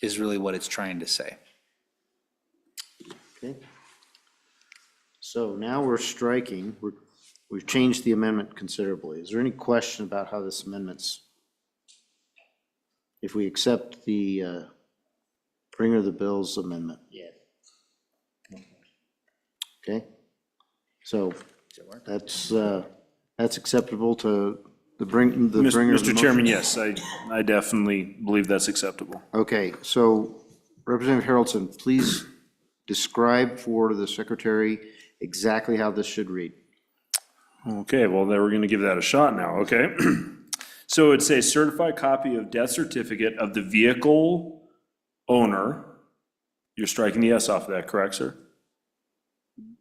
is really what it's trying to say. Okay. So now we're striking, we've changed the amendment considerably. Is there any question about how this amendment's, if we accept the bringer of the bill's amendment? Yeah. Okay, so that's acceptable to the bringer of the Mr. motion? Chairman, yes, I definitely believe that's acceptable. Okay, so Representative Haroldson, please describe for the secretary exactly how this should read. Okay, well, then we're going to give that a shot now, okay? So it'd say certified copy of death certificate of the vehicle owner. You're striking the S off of that, correct, sir?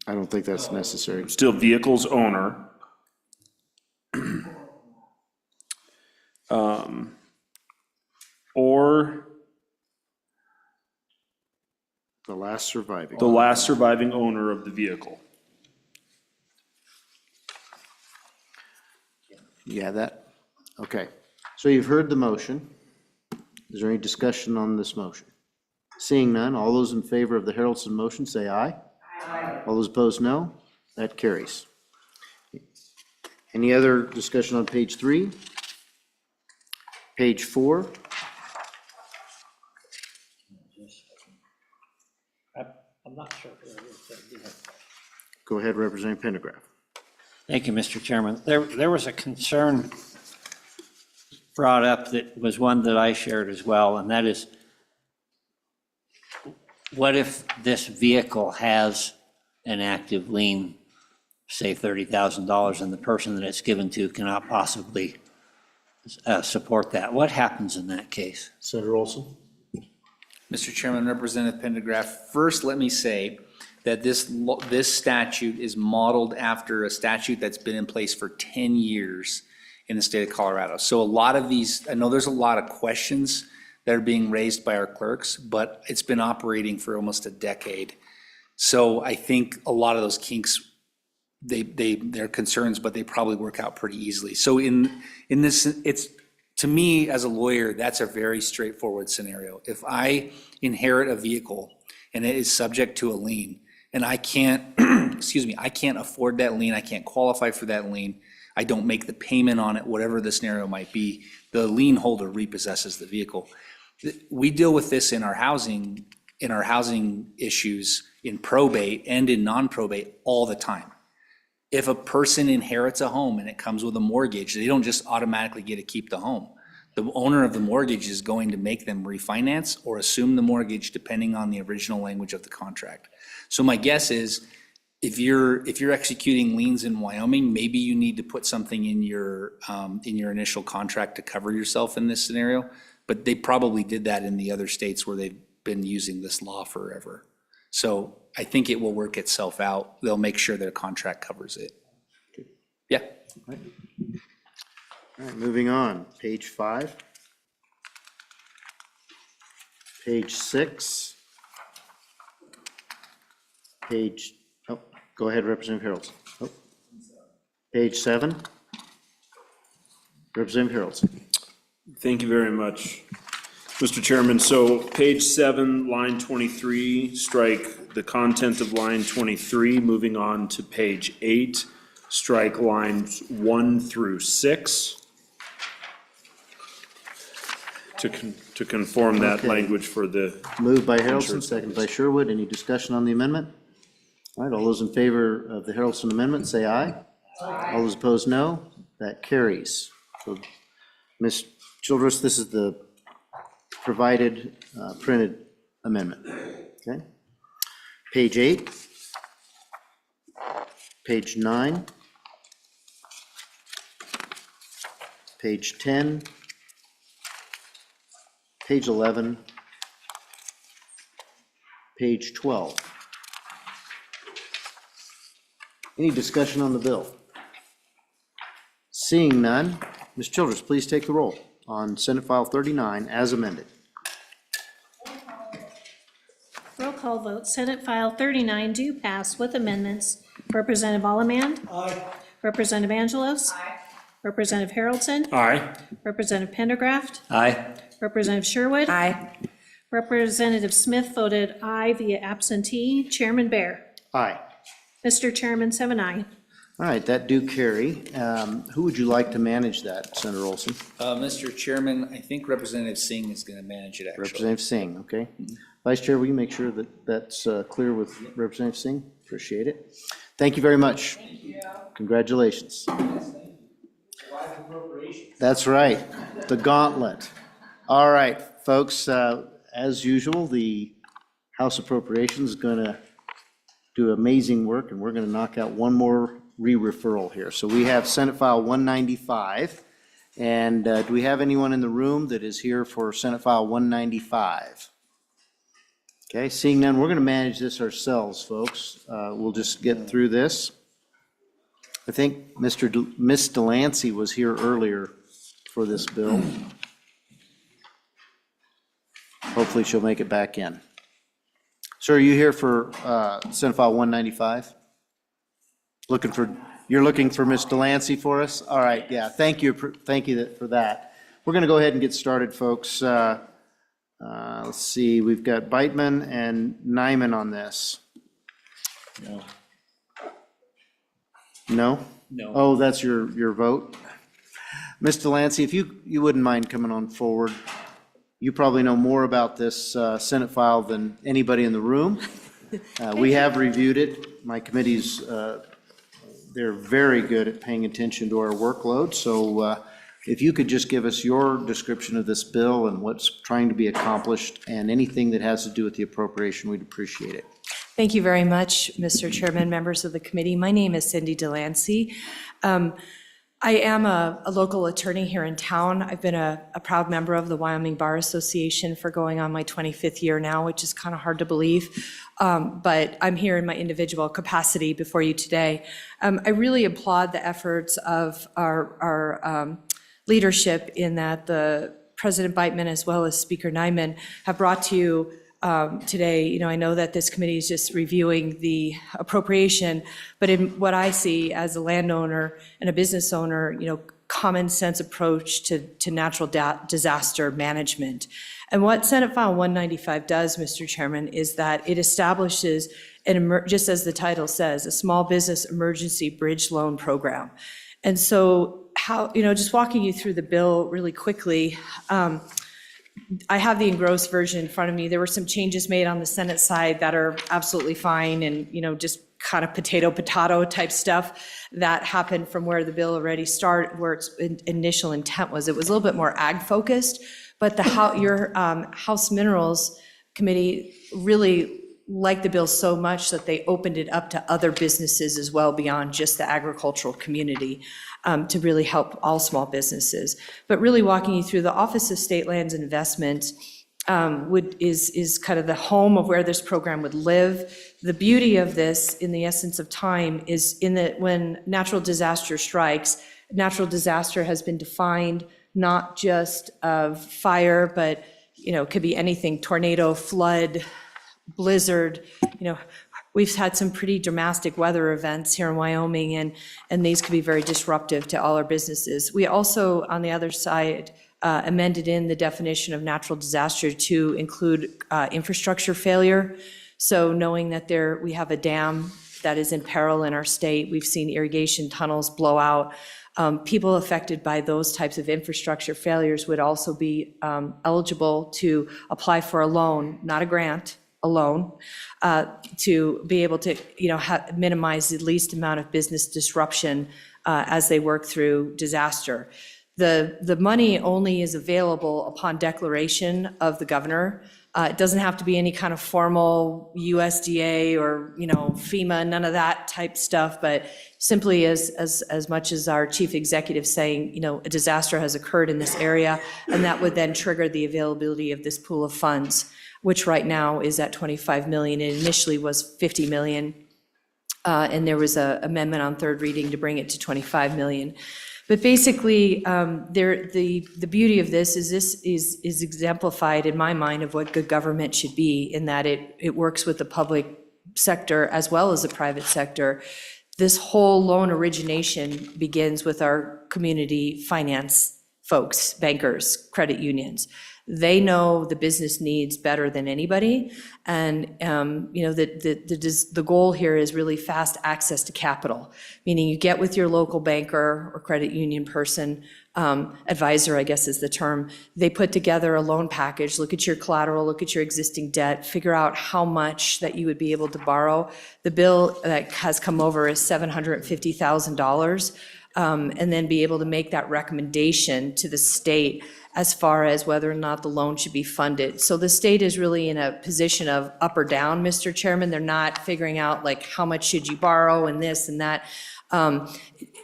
I don't think that's necessary. Still vehicle's owner. Or The last surviving. the last surviving owner of the vehicle. You have that? Okay. So you've heard the motion. Is there any discussion on this motion? Seeing none, all those in favor of the Haroldson motion say aye. Aye. All those opposed, no. That carries. Any other discussion on page 3? Page 4? I'm not sure. Go ahead, Representative Pendergraft. Thank you, Mr. Chairman. There was a concern brought up that was one that I shared as well, and that is, what if this vehicle has an active lien, say $30,000, and the person that it's given to cannot possibly support that? What happens in that case? Senator Olson? Mr. Chairman, Representative Pendergraft, first let me say that this statute is modeled after a statute that's been in place for 10 years in the state of Colorado. So a lot of these, I know there's a lot of questions that are being raised by our clerks, but it's been operating for almost a decade. So I think a lot of those kinks they're concerns, but they probably work out pretty easily. So in this, it's, to me, as a lawyer, that's a very straightforward scenario. If I inherit a vehicle and it is subject to a lien, and I can't, excuse me, I can't afford that lien, I can't qualify for that lien, I don't make the payment on it, whatever the scenario might be, the lien holder repossesses the vehicle. We deal with this in our housing issues, in probate and in non-probate all the time. If a person inherits a home and it comes with a mortgage, they don't just automatically get to keep the home. The owner of the mortgage is going to make them refinance or assume the mortgage depending on the original language of the contract. So my guess is, if you're executing liens in Wyoming, maybe you need to put something in your initial contract to cover yourself in this scenario. But they probably did that in the other states where they've been using this law forever. So I think it will work itself out. They'll make sure their contract covers it. Yeah. All right, moving on, page 5. Page 6. Page, oh, go ahead, Representative Harrelson. Oh. Page 7. Representative Harrelson. Thank you very much, Mr. Chairman. So page 7, line 23, strike the content of line 23. Moving on to page 8, strike lines 1 through 6 to conform that Okay. language for the. Moved by Harrelson, Insurance second by Sherwood. Any discussion on the amendment? All right, all those in favor of the Harrelson amendment, say aye. Aye. All those opposed, no. That carries. So, Ms. Childress, this is the provided printed amendment, okay? Page 8, page 9, page 10, page 11, page 12. Any discussion on the bill? Seeing none, Ms. Childress, please take the roll on Senate File 39 as amended. Roll call vote, Senate File 39 do pass with amendments. Representative Allemand? Aye. Representative Angelos? Aye. Representative Harrelson? Aye. Representative Pendergraft? Aye. Representative Sherwood? Aye. Representative Smith voted aye via absentee. Chairman Bear? Aye. Mr. Chairman, 7-0. All right, that do carry. Who would you like to manage that, Senator Olson? Mr. Chairman, I think Representative Singh is going to manage it, actually. Representative Singh, okay. Vice Chair, will you make sure that that's clear with Representative Singh? Appreciate it. Thank you very much. Thank you. Congratulations. That's right, the gauntlet. All right, folks, as usual, the House Appropriations is going to do amazing work, and we're going to knock out one more re-referral here. So we have Senate File 195, and do we have anyone in the room that is here for Senate File 195? Okay, seeing none, we're going to manage this ourselves, folks. We'll just get through this. I think Miss Delancey was here earlier for this bill. Hopefully she'll make it back in. Sir, are you here for Senate File 195? You're looking for Ms. Delancey for us? All right, yeah, thank you for that. We're going to go ahead and get started, folks. Let's see, we've got Beitman and Nyman on this. No? No. Oh, that's your vote? Ms. Delancey, if you wouldn't mind coming on forward. You probably know more about this Senate file than anybody in the room. We have reviewed it. My committees, they're very good at paying attention to our workload. So if you could just give us your description of this bill and what's trying to be accomplished and anything that has to do with the appropriation, we'd appreciate it. Thank you very much, Mr. Chairman, members of the committee. My name is Cindy Delancey. I am a local attorney here in town. I've been a proud member of the Wyoming Bar Association for going on my 25th year now, which is kind of hard to believe. But I'm here in my individual capacity before you today. I really applaud the efforts of our leadership in that the President Beitman as well as Speaker Nyman have brought to you today. You know, I know that this committee is just reviewing the appropriation, but in what I see as a landowner and a business owner, you know, common sense approach to natural disaster management. And what Senate File 195 does, Mr. Chairman, is that it establishes just as the title says, a small business emergency bridge loan program. And so how, you know, just walking you through the bill really quickly, I have the engrossed version in front of me. There were some changes made on the Senate side that are absolutely fine and, you know, just kind of potato type stuff that happened from where the bill already started, where its initial intent was. It was a little bit more ag focused, but your House Minerals Committee really liked the bill so much that they opened it up to other businesses as well beyond just the agricultural community to really help all small businesses. But really walking you through the Office of State Lands and Investment is kind of the home of where this program would live. The beauty of this, in the essence of time, is in that when natural disaster strikes, natural disaster has been defined not just of fire, but, you know, it could be anything: tornado, flood, blizzard. You know, we've had some pretty dramatic weather events here in Wyoming, and these could be very disruptive to all our businesses. We also, on the other side, amended in the definition of natural disaster to include infrastructure failure. So knowing that we have a dam that is in peril in our state, we've seen irrigation tunnels blow out. People affected by those types of infrastructure failures would also be eligible to apply for a loan, not a grant, a loan, to be able to, you know, minimize the least amount of business disruption as they work through disaster. The money only is available upon declaration of the governor. It doesn't have to be any kind of formal USDA or, you know, FEMA, none of that type stuff, but simply as much as our chief executive saying, you know, a disaster has occurred in this area, and that would then trigger the availability of this pool of funds, which right now is at 25 million. It initially was 50 million, and there was an amendment on third reading to bring it to 25 million. But basically, the beauty of this is exemplified in my mind of what good government should be, in that it works with the public sector as well as the private sector. This whole loan origination begins with our community finance folks, bankers, credit unions. They know the business needs better than anybody, and you know, the goal here is really fast access to capital, meaning you get with your local banker or credit union person, advisor, I guess is the term. They put together a loan package, look at your collateral, look at your existing debt, figure out how much that you would be able to borrow. The bill that has come over is $750,000, and then be able to make that recommendation to the state as far as whether or not the loan should be funded. So the state is really in a position of up or down, Mr. Chairman. They're not figuring out like how much should you borrow and this and that,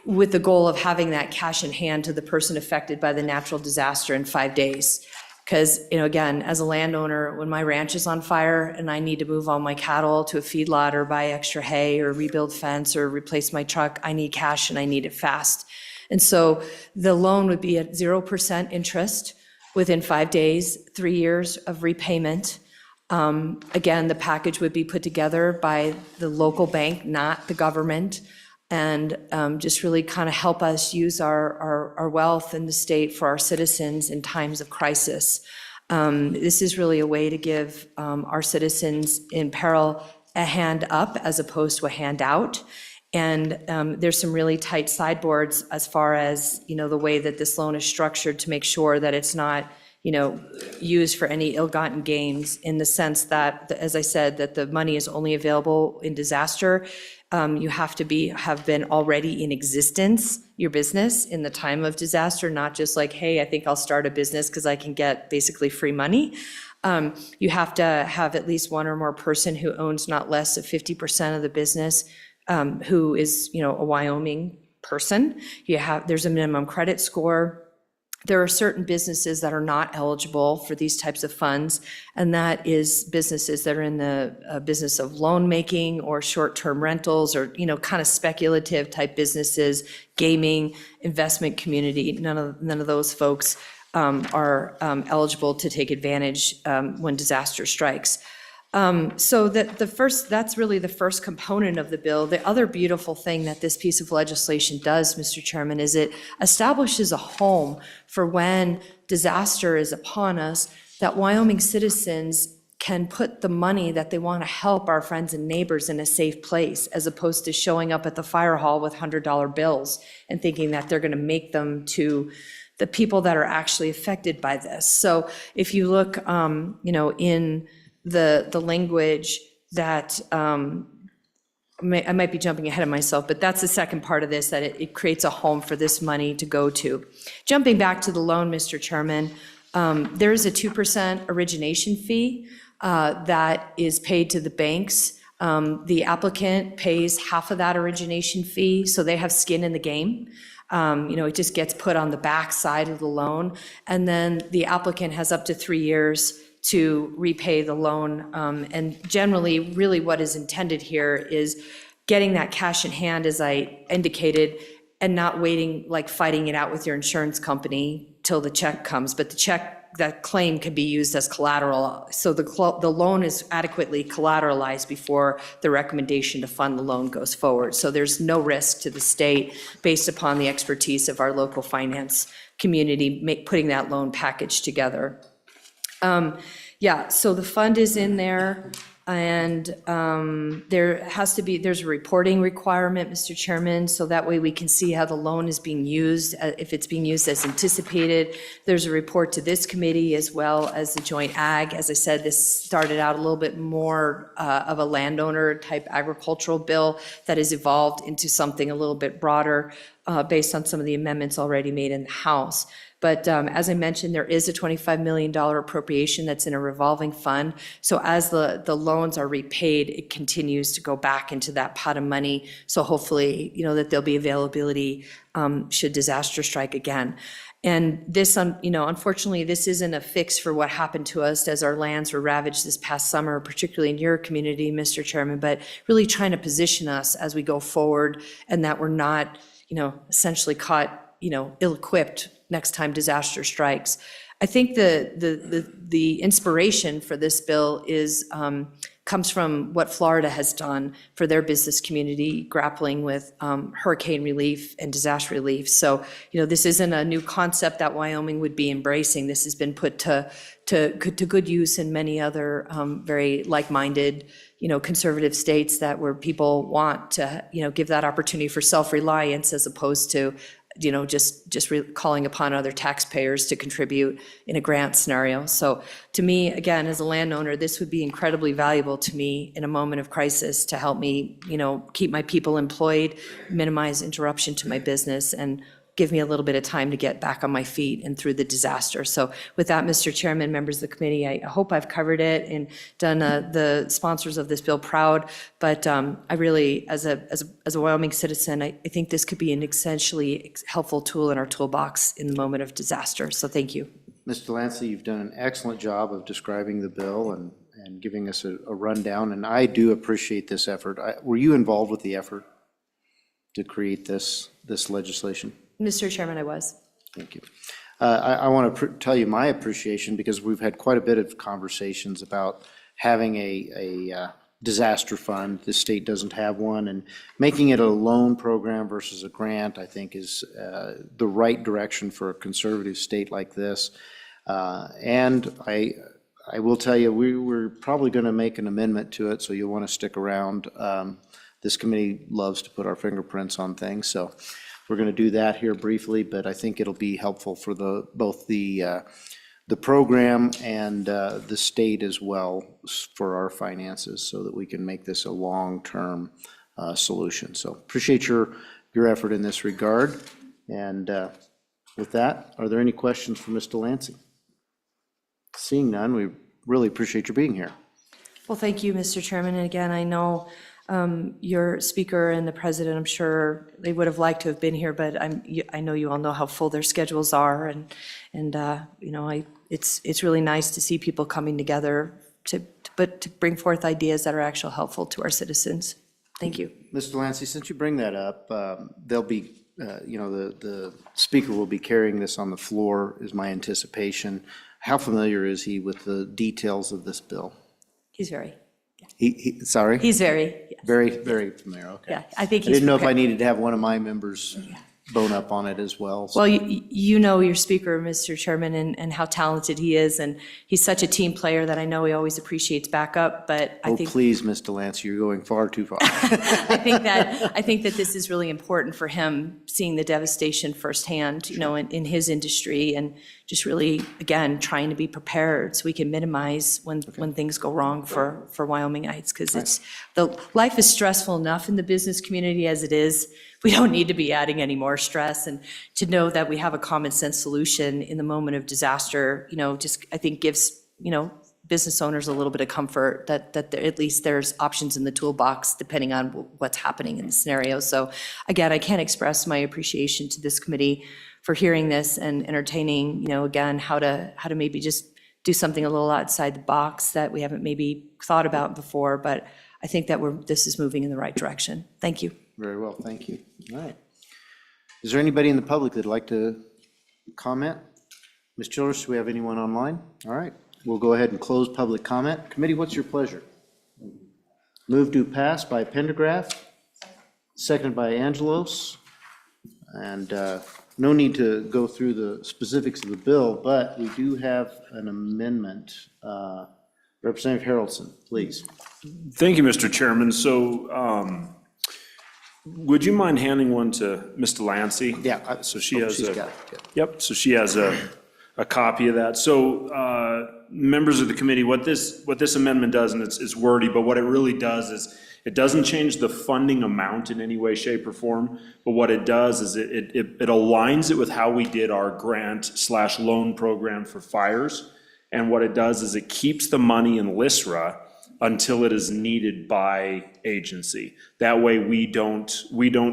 with the goal of having that cash in hand to the person affected by the natural disaster in 5 days. Because, you know, again, as a landowner, when my ranch is on fire and I need to move all my cattle to a feedlot or buy extra hay or rebuild fence or replace my truck, I need cash and I need it fast. And so the loan would be at 0% interest within 5 days, 3 years of repayment. Again, the package would be put together by the local bank, not the government, and just really kind of help us use our wealth in the state for our citizens in times of crisis. This is really a way to give our citizens in peril a hand up as opposed to a handout. And there's some really tight sideboards as far as, you know, the way that this loan is structured to make sure that it's not, you know, used for any ill-gotten gains, in the sense that, as I said, that the money is only available in disaster. You have to have been already in existence, your business, in the time of disaster, not just like, hey, I think I'll start a business because I can get basically free money. You have to have at least one or more person who owns not less than 50% of the business, who is, you know, a Wyoming person. There's a minimum credit score. There are certain businesses that are not eligible for these types of funds, and that is businesses that are in the business of loan making or short-term rentals, or, you know, kind of speculative type businesses, gaming, investment community. None of those folks are eligible to take advantage when disaster strikes. So that's really the first component of the bill. The other beautiful thing that this piece of legislation does, Mr. Chairman, is it establishes a home for when disaster is upon us, that Wyoming citizens can put the money that they want to help our friends and neighbors in a safe place, as opposed to showing up at the fire hall with $100 bills and thinking that they're going to make them to the people that are actually affected by this. So if you look, in the language that, I might be jumping ahead of myself, but that's the second part of this, that it creates a home for this money to go to. Jumping back to the loan, Mr. Chairman, there is a 2% origination fee that is paid to the banks. The applicant pays half of that origination fee, so they have skin in the game. It just gets put on the back side of the loan, and then the applicant has up to 3 years to repay the loan. And generally, really what is intended here is getting that cash in hand, as I indicated, and not waiting, like fighting it out with your insurance company till the check comes. But the check, that claim can be used as collateral. So the loan is adequately collateralized before the recommendation to fund the loan goes forward. So there's no risk to the state based upon the expertise of our local finance community putting that loan package together. So the fund is in there, and there's a reporting requirement, Mr. Chairman, so that way we can see how the loan is being used, if it's being used as anticipated. There's a report to this committee as well as the Joint Ag. As I said, this started out a little bit more of a landowner type agricultural bill that has evolved into something a little bit broader based on some of the amendments already made in the House. But as I mentioned, there is a $25 million appropriation that's in a revolving fund. So as the loans are repaid, it continues to go back into that pot of money. So hopefully, that there'll be availability should disaster strike again. And this, unfortunately, this isn't a fix for what happened to us as our lands were ravaged this past summer, particularly in your community, Mr. Chairman, but really trying to position us as we go forward, and that we're not, essentially caught, ill-equipped next time disaster strikes. I think the inspiration for this bill comes from what Florida has done for their business community grappling with hurricane relief and disaster relief. So, this isn't a new concept that Wyoming would be embracing. This has been put to good use in many other very like-minded, conservative states where people want to, give that opportunity for self-reliance as opposed to just calling upon other taxpayers to contribute in a grant scenario. So to me, again, as a landowner, this would be incredibly valuable to me in a moment of crisis to help me, keep my people employed, minimize interruption to my business, and give me a little bit of time to get back on my feet and through the disaster. So with that, Mr. Chairman, members of the committee, I hope I've covered it and done the sponsors of this bill proud. But I really, as a Wyoming citizen, I think this could be an essentially helpful tool in our toolbox in the moment of disaster. So thank you. Mr. Delancey, you've done an excellent job of describing the bill and giving us a rundown, and I do appreciate this effort. Were you involved with the effort to create this legislation? Mr. Chairman, I was. Thank you. I want to tell you my appreciation, because we've had quite a bit of conversations about having a disaster fund. The state doesn't have one, and making it a loan program versus a grant, I think, is the right direction for a conservative state like this. And I will tell you, we're probably going to make an amendment to it, so you'll want to stick around. This committee loves to put our fingerprints on things, so we're going to do that here briefly, but I think it'll be helpful for both the program and the state as well for our finances, so that we can make this a long-term solution. So appreciate your effort in this regard. And with that, are there any questions for Ms. Delancey? Seeing none, we really appreciate your being here. Well, thank you, Mr. Chairman. And again, I know your speaker and the president, I'm sure they would have liked to have been here, but I know you all know how full their schedules are, and it's really nice to see people coming together to bring forth ideas that are actually helpful to our citizens. Thank you. Mr. Delancey, since you bring that up, there'll be the speaker will be carrying this on the floor, is my anticipation. How familiar is he with the details of this bill? He's very, Sorry? he's very, yes. Very, very familiar, okay. Yeah, I think I he's didn't know if I prepared. needed to have one of my members bone up on it as well. so- Well, you know your speaker, Mr. Chairman, and how talented he is, and he's such a team player that I know he always appreciates backup, but I Oh, think, please, Ms. Delancey, you're going far too far. I think that this is really important for him, seeing the devastation firsthand, in his industry, and just really, again, trying to be prepared so we can minimize when things go wrong for Wyomingites, because life is stressful enough in the business community as it is. We don't need to be adding any more stress, and to know that we have a common sense solution in the moment of disaster, just, I think gives, business owners a little bit of comfort that at least there's options in the toolbox depending on what's happening in the scenario. So again, I can't express my appreciation to this committee for hearing this and entertaining, again, how to maybe just do something a little outside the box that we haven't maybe thought about before, but I think that this is moving in the right direction. Thank you. Very well, thank you. All right. Is there anybody in the public that'd like to comment? Ms. Childress, do we have anyone online? All right, we'll go ahead and close public comment. Committee, what's your pleasure? Move to pass by Pendergraph, seconded by Angelos. And no need to go through the specifics of the bill, but we do have an amendment. Representative Harrelson, please. Thank you, Mr. Chairman. So would you mind handing one to Ms. Delancey? Yeah. So she has she's a, got it. yep, so she has a copy of that. So members of the committee, what this amendment does, and it's wordy, but what it really does is it doesn't change the funding amount in any way, shape, or form, but what it does is it aligns it with how we did our grant/loan program for fires. And what it does is it keeps the money in LISRA until it is needed by agency. That way we don't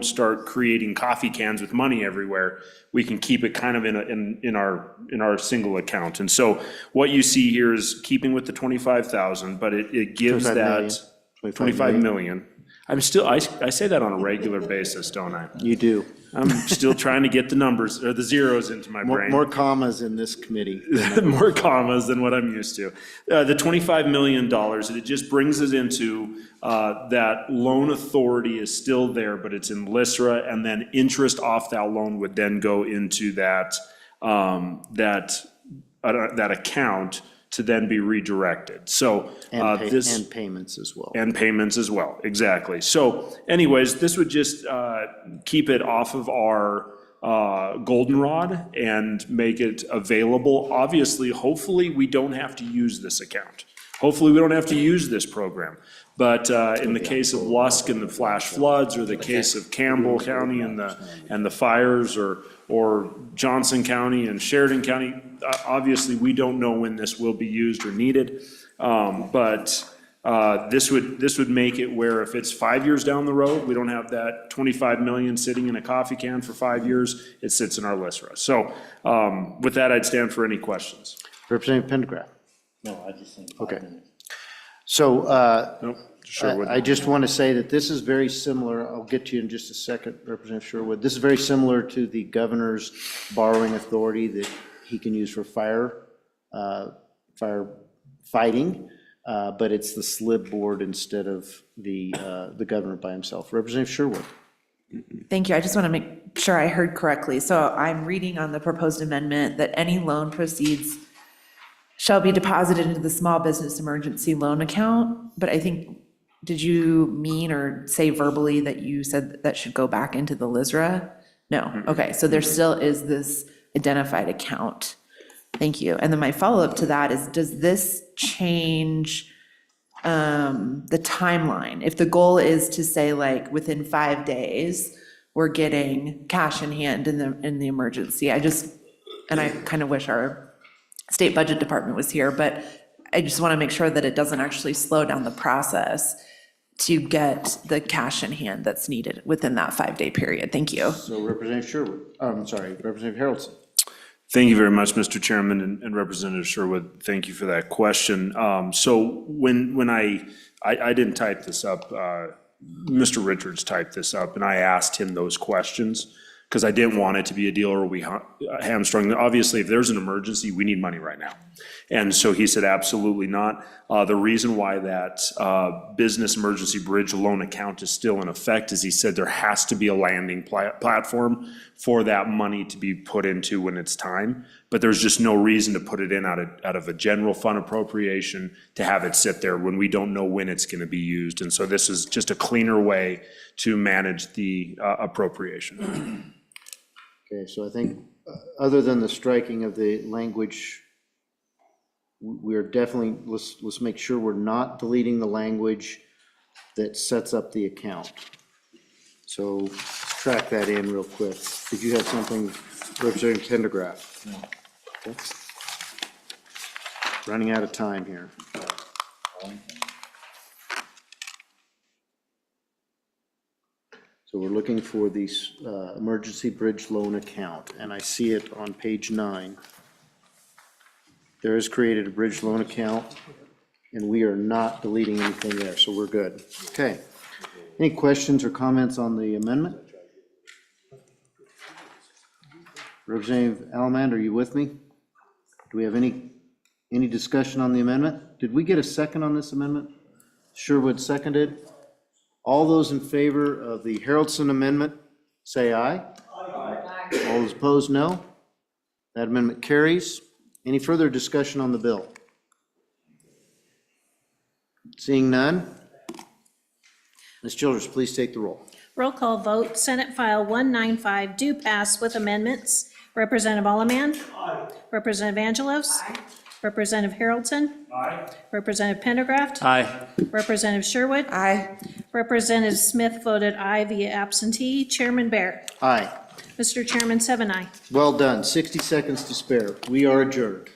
start creating coffee cans with money everywhere. We can keep it kind of in our single account. And so what you see here is keeping with the 25,000, but it gives 25 million. that 25 million. I say that on a regular basis, don't I? You do. I'm still trying to get the numbers or the zeros into my brain. More commas in this committee. More commas than what I'm used to. The $25 million, it just brings us into that loan authority is still there, but it's in LISRA, and then interest off that loan would then go into that account to then be redirected. So And payments as well. And payments as well, exactly. So anyways, this would just keep it off of our goldenrod and make it available. Obviously, hopefully, we don't have to use this account. Hopefully, we don't have to use this program. But in the case of Lusk and the flash floods, or the case of Campbell County and the fires, or Johnson County and Sheridan County, obviously, we don't know when this will be used or needed. But this would make it where if it's 5 years down the road, we don't have that 25 million sitting in a coffee can for 5 years. It sits in our LISRA. So with that, I'd stand for any questions. Representative Pendergraft. No, I just think. Okay. So Nope, Sherwood. I just want to say that this is very similar, I'll get to you in just a second, Representative Sherwood. This is very similar to the governor's borrowing authority that he can use for firefighting, but it's the SLIB board instead of the governor by himself. Representative Sherwood. Thank you. I just want to make sure I heard correctly. So I'm reading on the proposed amendment that any loan proceeds shall be deposited into the small business emergency loan account, but I think, did you mean or say verbally that you said that should go back into the LISRA? No, okay, so there still is this identified account. Thank you. And then my follow-up to that is, does this change the timeline? If the goal is to say, like, within 5 days, we're getting cash in hand in the emergency, and I kind of wish our state budget department was here, but I just want to make sure that it doesn't actually slow down the process to get the cash in hand that's needed within that 5-day period. Thank you. So Representative Sherwood, I'm sorry, Representative Harrelson. Thank you very much, Mr. Chairman, and Representative Sherwood, thank you for that question. So when I didn't type this up, Mr. Richards typed this up, and I asked him those questions, because I didn't want it to be a deal where we hamstrung. Obviously, if there's an emergency, we need money right now. And so he said, absolutely not. The reason why that business emergency bridge loan account is still in effect is he said there has to be a landing platform for that money to be put into when it's time. But there's just no reason to put it in out of a general fund appropriation to have it sit there when we don't know when it's going to be used. And so this is just a cleaner way to manage the appropriation. Okay, so I think, other than the striking of the language, we're definitely, let's make sure we're not deleting the language that sets up the account. So track that in real quick. Did you have something, Representative Pendergraft? No. Okay. Running out of time here. So we're looking for the emergency bridge loan account, and I see it on page 9. There is created a bridge loan account, and we are not deleting anything there, so we're good. Okay. Any questions or comments on the amendment? Representative Almond, are you with me? Do we have any discussion on the amendment? Did we get a second on this amendment? Sherwood seconded. All those in favor of the Haroldson amendment, say aye. Aye. All those opposed, no. That amendment carries. Any further discussion on the bill? Seeing none. Ms. Childers, please take the roll. Roll call vote, Senate File 195 do pass with amendments. Representative Allemand? Aye. Representative Angelos? Aye. Representative Haroldson? Aye. Representative Pendergraft? Aye. Representative Sherwood? Aye. Representative Smith voted aye via absentee. Chairman Bear? Aye. Mr. Chairman, 7 aye. Well done. 60 seconds to spare. We are adjourned.